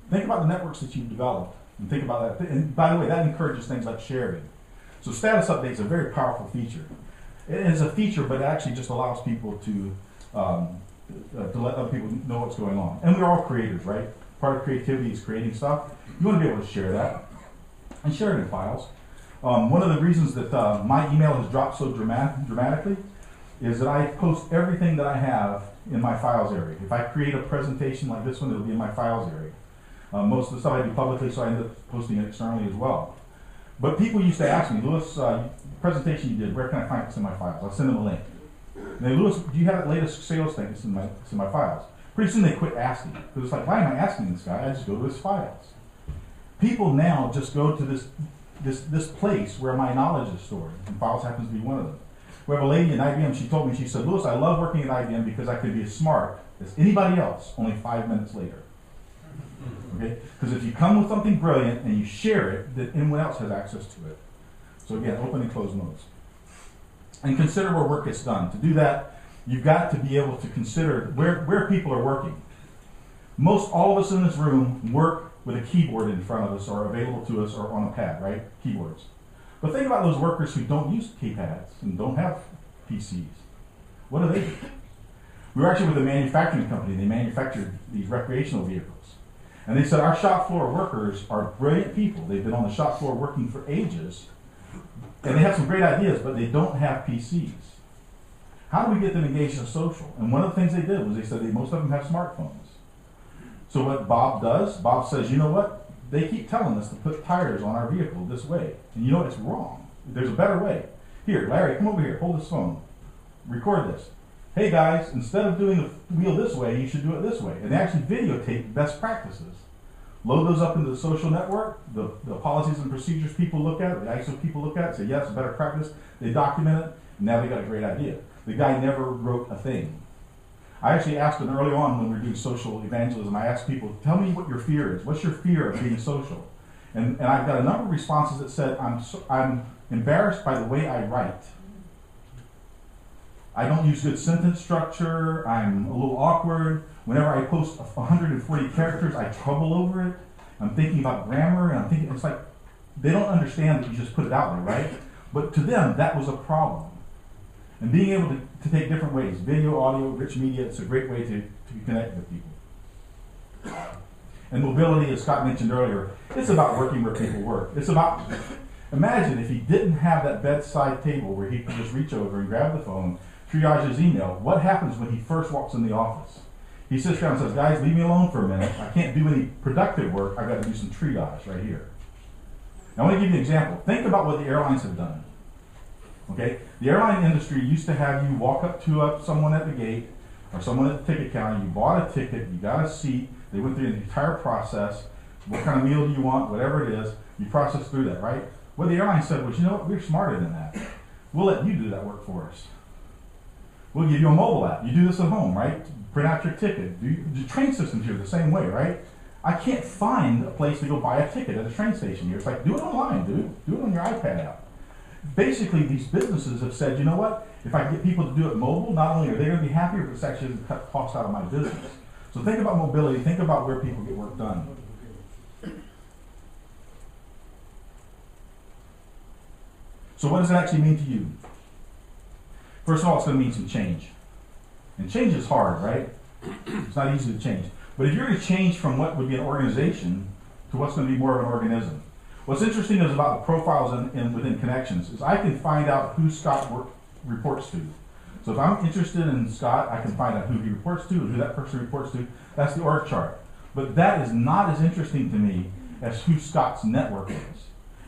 F: Think about the networks that you've developed, and think about that. And by the way, that encourages things like sharing. So status update is a very powerful feature. It is a feature, but it actually just allows people to let other people know what's going on. And we're all creators, right? Part of creativity is creating stuff. You want to be able to share that and share it in files. One of the reasons that my email has dropped so dramatically is that I post everything that I have in my files area. If I create a presentation like this one, it'll be in my files area. Most of the stuff I do publicly, so I end up posting it externally as well. But people used to ask me, Louis, presentation you did, where can I find this in my files? I'll send them a link. And they, Louis, do you have that latest sales thing? It's in my files. Pretty soon they quit asking, because it's like, why am I asking this guy? I just go to his files. People now just go to this place where my knowledge is stored, and files happens to be one of them. We have a lady in IBM, she told me, she said, Louis, I love working at IBM because I could be as smart as anybody else, only 5 minutes later. Okay? Because if you come with something brilliant and you share it, then anyone else has access to it. So again, open and close modes. And consider where work gets done. To do that, you've got to be able to consider where people are working. Most all of us in this room work with a keyboard in front of us or available to us or on a pad, right? Keyboards. But think about those workers who don't use keypads and don't have PCs. What do they do? We were actually with a manufacturing company. They manufactured these recreational vehicles. And they said our shop floor workers are brilliant people. They've been on the shop floor working for ages. And they have some great ideas, but they don't have PCs. How do we get them engaged in social? And one of the things they did was they said most of them have smartphones. So what Bob does, Bob says, you know what? They keep telling us to put tires on our vehicle this way. And you know it's wrong. There's a better way. Here, Larry, come over here. Hold this phone. Record this. Hey guys, instead of doing the wheel this way, you should do it this way. And they actually videotape best practices. Load those up into the social network. The policies and procedures people look at, the ISO people look at, say, yes, it's a better practice. They document it. And now they got a great idea. The guy never wrote a thing. I actually asked them early on when we were doing social evangelism, I asked people, tell me what your fear is. What's your fear of being social? And I've got a number of responses that said, I'm embarrassed by the way I write. I don't use good sentence structure. I'm a little awkward. Whenever I post 140 characters, I trouble over it. I'm thinking about grammar, and I'm thinking, it's like, they don't understand that you just put it out there, right? But to them, that was a problem. And being able to take different ways, video, audio, rich media, it's a great way to connect with people. And mobility, as Scott mentioned earlier, it's about working where people work. It's about, imagine if he didn't have that bedside table where he could just reach over and grab the phone, triage his email. What happens when he first walks in the office? He sits down and says, guys, leave me alone for a minute. I can't do any productive work. I've got to do some triage right here. Now, I want to give you an example. Think about what the airlines have done. Okay? The airline industry used to have you walk up to someone at the gate or someone at the ticket counter. You bought a ticket. You got a seat. They went through the entire process. What kind of meal do you want? Whatever it is. You process through that, right? What the airline said was, you know what? We're smarter than that. We'll let you do that work for us. We'll give you a mobile app. You do this at home, right? Print out your ticket. The train systems here the same way, right? I can't find a place to go buy a ticket at a train station here. It's like, do it online, dude. Do it on your iPad app. Basically, these businesses have said, you know what? If I get people to do it mobile, not only are they going to be happier, but it's actually going to cut costs out of my business. So think about mobility. Think about where people get work done. So what does it actually mean to you? First of all, it's going to mean some change. And change is hard, right? It's not easy to change. But if you're going to change from what would be an organization to what's going to be more of an organism, what's interesting is about the profiles within connections is I can find out who Scott reports to. So if I'm interested in Scott, I can find out who he reports to and who that person reports to. That's the org chart. But that is not as interesting to me as who Scott's network is.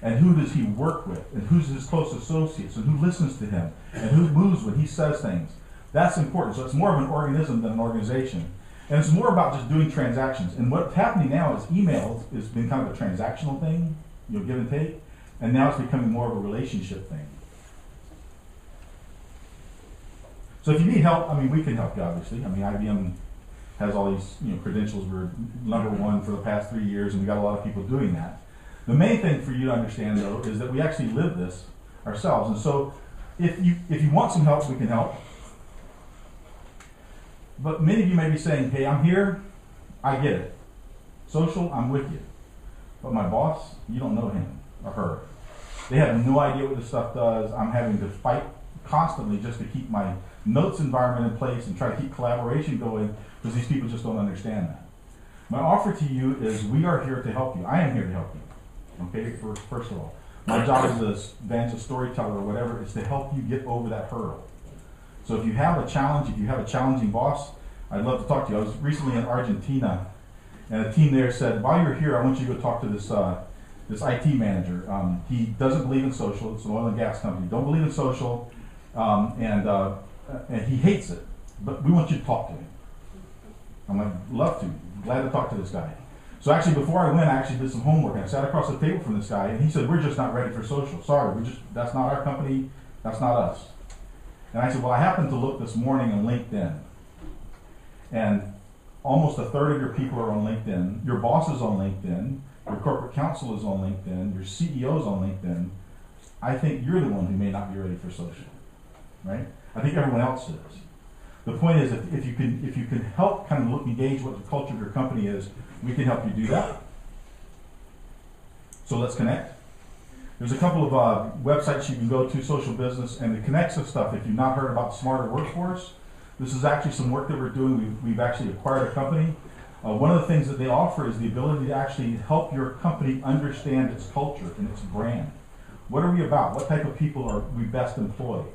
F: And who does he work with, and who's his close associates, and who listens to him, and who moves when he says things. That's important. So it's more of an organism than an organization. And it's more about just doing transactions. And what's happening now is email has been kind of a transactional thing, you know, give and take, and now it's becoming more of a relationship thing. So if you need help, I mean, we can help you, obviously. I mean, IBM has all these, you know, credentials. We're #1 for the past 3 years, and we got a lot of people doing that. The main thing for you to understand, though, is that we actually live this ourselves. And so if you want some help, we can help. But many of you may be saying, hey, I'm here, I get it. Social, I'm with you. But my boss, you don't know him or her. They have no idea what this stuff does. I'm having to fight constantly just to keep my notes environment in place and try to keep collaboration going because these people just don't understand that. My offer to you is we are here to help you. I am here to help you. Okay, first of all. My job as an evangelist storyteller or whatever is to help you get over that hurdle. So if you have a challenge, if you have a challenging boss, I'd love to talk to you. I was recently in Argentina, and a team there said, while you're here, I want you to go talk to this this IT manager. He doesn't believe in social. It's an oil and gas company. Don't believe in social, and he hates it. But we want you to talk to him. I'm like, love to. Glad to talk to this guy. So actually, before I went, I actually did some homework, and I sat across the table from this guy, and he said, we're just not ready for social. Sorry, that's not our company. That's not us. And I said, well, I happened to look this morning on LinkedIn, and almost a third of your people are on LinkedIn. Your boss is on LinkedIn. Your corporate counsel is on LinkedIn. Your CEO is on LinkedIn. I think you're the one who may not be ready for social, right? I think everyone else is. The point is, if you can help kind of engage what the culture of your company is, we can help you do that. So let's connect. There's a couple of websites you can go to, social business, and the Connects stuff. If you've not heard about Smarter Workforce, this is actually some work that we're doing. We've actually acquired a company. One of the things that they offer is the ability to actually help your company understand its culture and its brand. What are we about? What type of people are we best employ?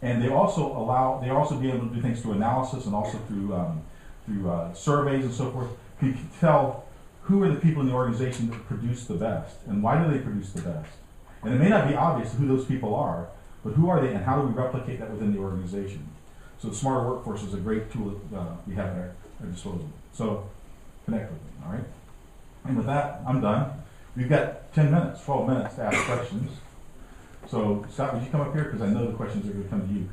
F: And they also be able to do things through analysis and also through surveys and so forth. You can tell who are the people in the organization that produce the best and why do they produce the best. And it may not be obvious who those people are, but who are they and how do we replicate that within the organization? So the Smarter Workforce is a great tool that we have at our disposal. So connect with me, all right? And with that, I'm done. We've got 10 minutes, 12 minutes to ask questions. So Scott, would you come up here? Because I know the questions are going to come to you.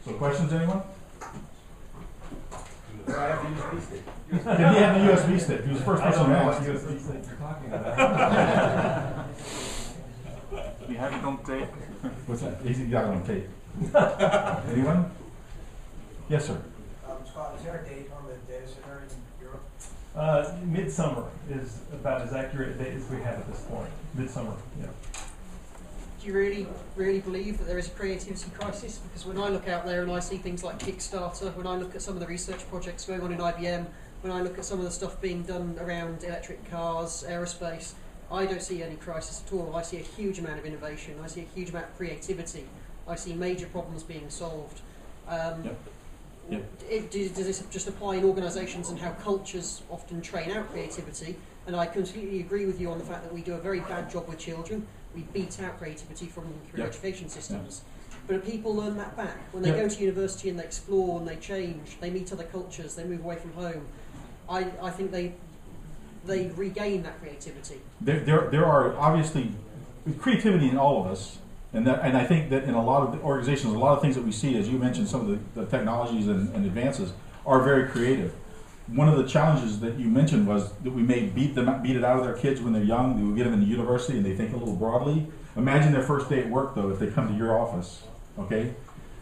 F: So questions, anyone?
G: I have the USB stick.
F: Did he have the USB stick? He was the first person to ask.
G: USB stick you're talking about. We have it on tape.
F: What's that? He's got it on tape. Anyone? Yes, sir.
H: Scott, is there a date on the data center in Europe?
E: Midsummer is about as accurate a date as we have at this point. Midsummer, yeah.
D: Do you really believe that there is a creativity crisis? Because when I look out there and I see things like Kickstarter, when I look at some of the research projects going on in IBM, when I look at some of the stuff being done around electric cars, aerospace, I don't see any crisis at all. I see a huge amount of innovation. I see a huge amount of creativity. I see major problems being solved. Does this just apply in organisations and how cultures often train out creativity? And I completely agree with you on the fact that we do a very bad job with children. We beat out creativity from them through education systems. But people learn that back. When they go to university and they explore and they change, they meet other cultures, they move away from home, I think they regain that creativity.
F: There are obviously creativity in all of us. And I think that in a lot of the organizations, a lot of things that we see, as you mentioned, some of the technologies and advances are very creative. One of the challenges that you mentioned was that we may beat it out of their kids when they're young. We get them into university and they think a little broadly. Imagine their first day at work, though, if they come to your office, okay,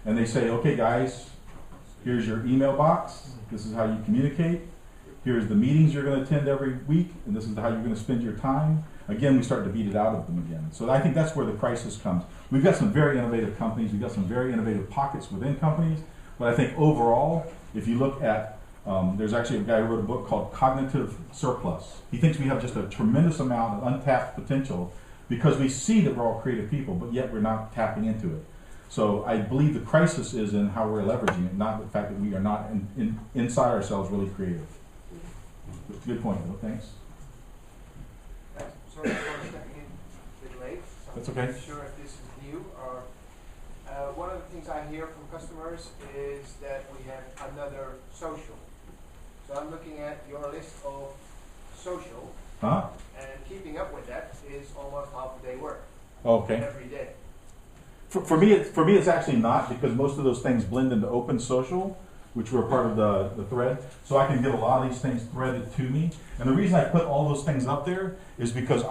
F: and they say, okay, guys, here's your email box. This is how you communicate. Here's the meetings you're going to attend every week, and this is how you're going to spend your time. Again, we start to beat it out of them again. So I think that's where the crisis comes. We've got some very innovative companies. We've got some very innovative pockets within companies. But I think overall, if you look at, there's actually a guy who wrote a book called Cognitive Surplus. He thinks we have just a tremendous amount of untapped potential because we see that we're all creative people, but yet we're not tapping into it. So I believe the crisis is in how we're leveraging it, not the fact that we are not inside ourselves really creative. Good point, though. Thanks.
H: Sorry for stepping in a bit late. So
F: That's okay.
H: I'm not sure if this is new or one of the things I hear from customers is that we have another social. So I'm looking at your list of social, and keeping up with that is almost half a day work.
F: Okay.
H: Every day.
F: For me, it's actually not, because most of those things blend into open social, which were part of the thread, so I can get a lot of these things threaded to me. And the reason I put all those things up there is because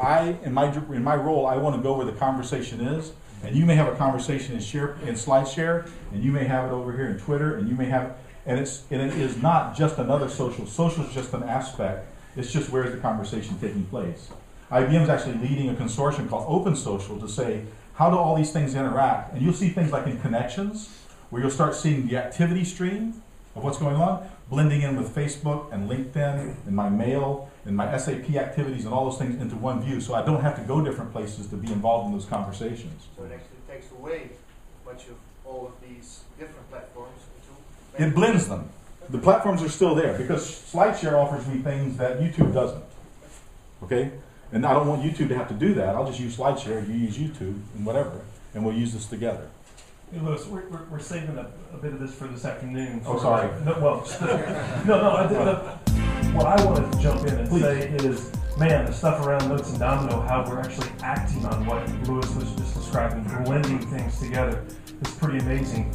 F: in my role, I want to go where the conversation is. And you may have a conversation in SlideShare, and you may have it over here in Twitter, and you may have, and it is not just another social. Social is just an aspect. It's just where is the conversation taking place. IBM is actually leading a consortium called Open Social to say, how do all these things interact? And you'll see things like in connections, where you'll start seeing the activity stream of what's going on, blending in with Facebook and LinkedIn and my mail and my SAP activities and all those things into one view, so I don't have to go different places to be involved in those conversations.
H: So it actually takes away much of all of these different platforms into...
F: It blends them. The platforms are still there because SlideShare offers me things that YouTube doesn't. Okay? And I don't want YouTube to have to do that. I'll just use SlideShare, you use YouTube, and whatever, and we'll use this together.
E: Hey, Lewis, we're saving a bit of this for this afternoon.
F: Oh, sorry.
E: What I wanted to jump in and say is, man, the stuff around Notes and Domino, how we're actually acting on what Lewis was just describing, blending things together, is pretty amazing.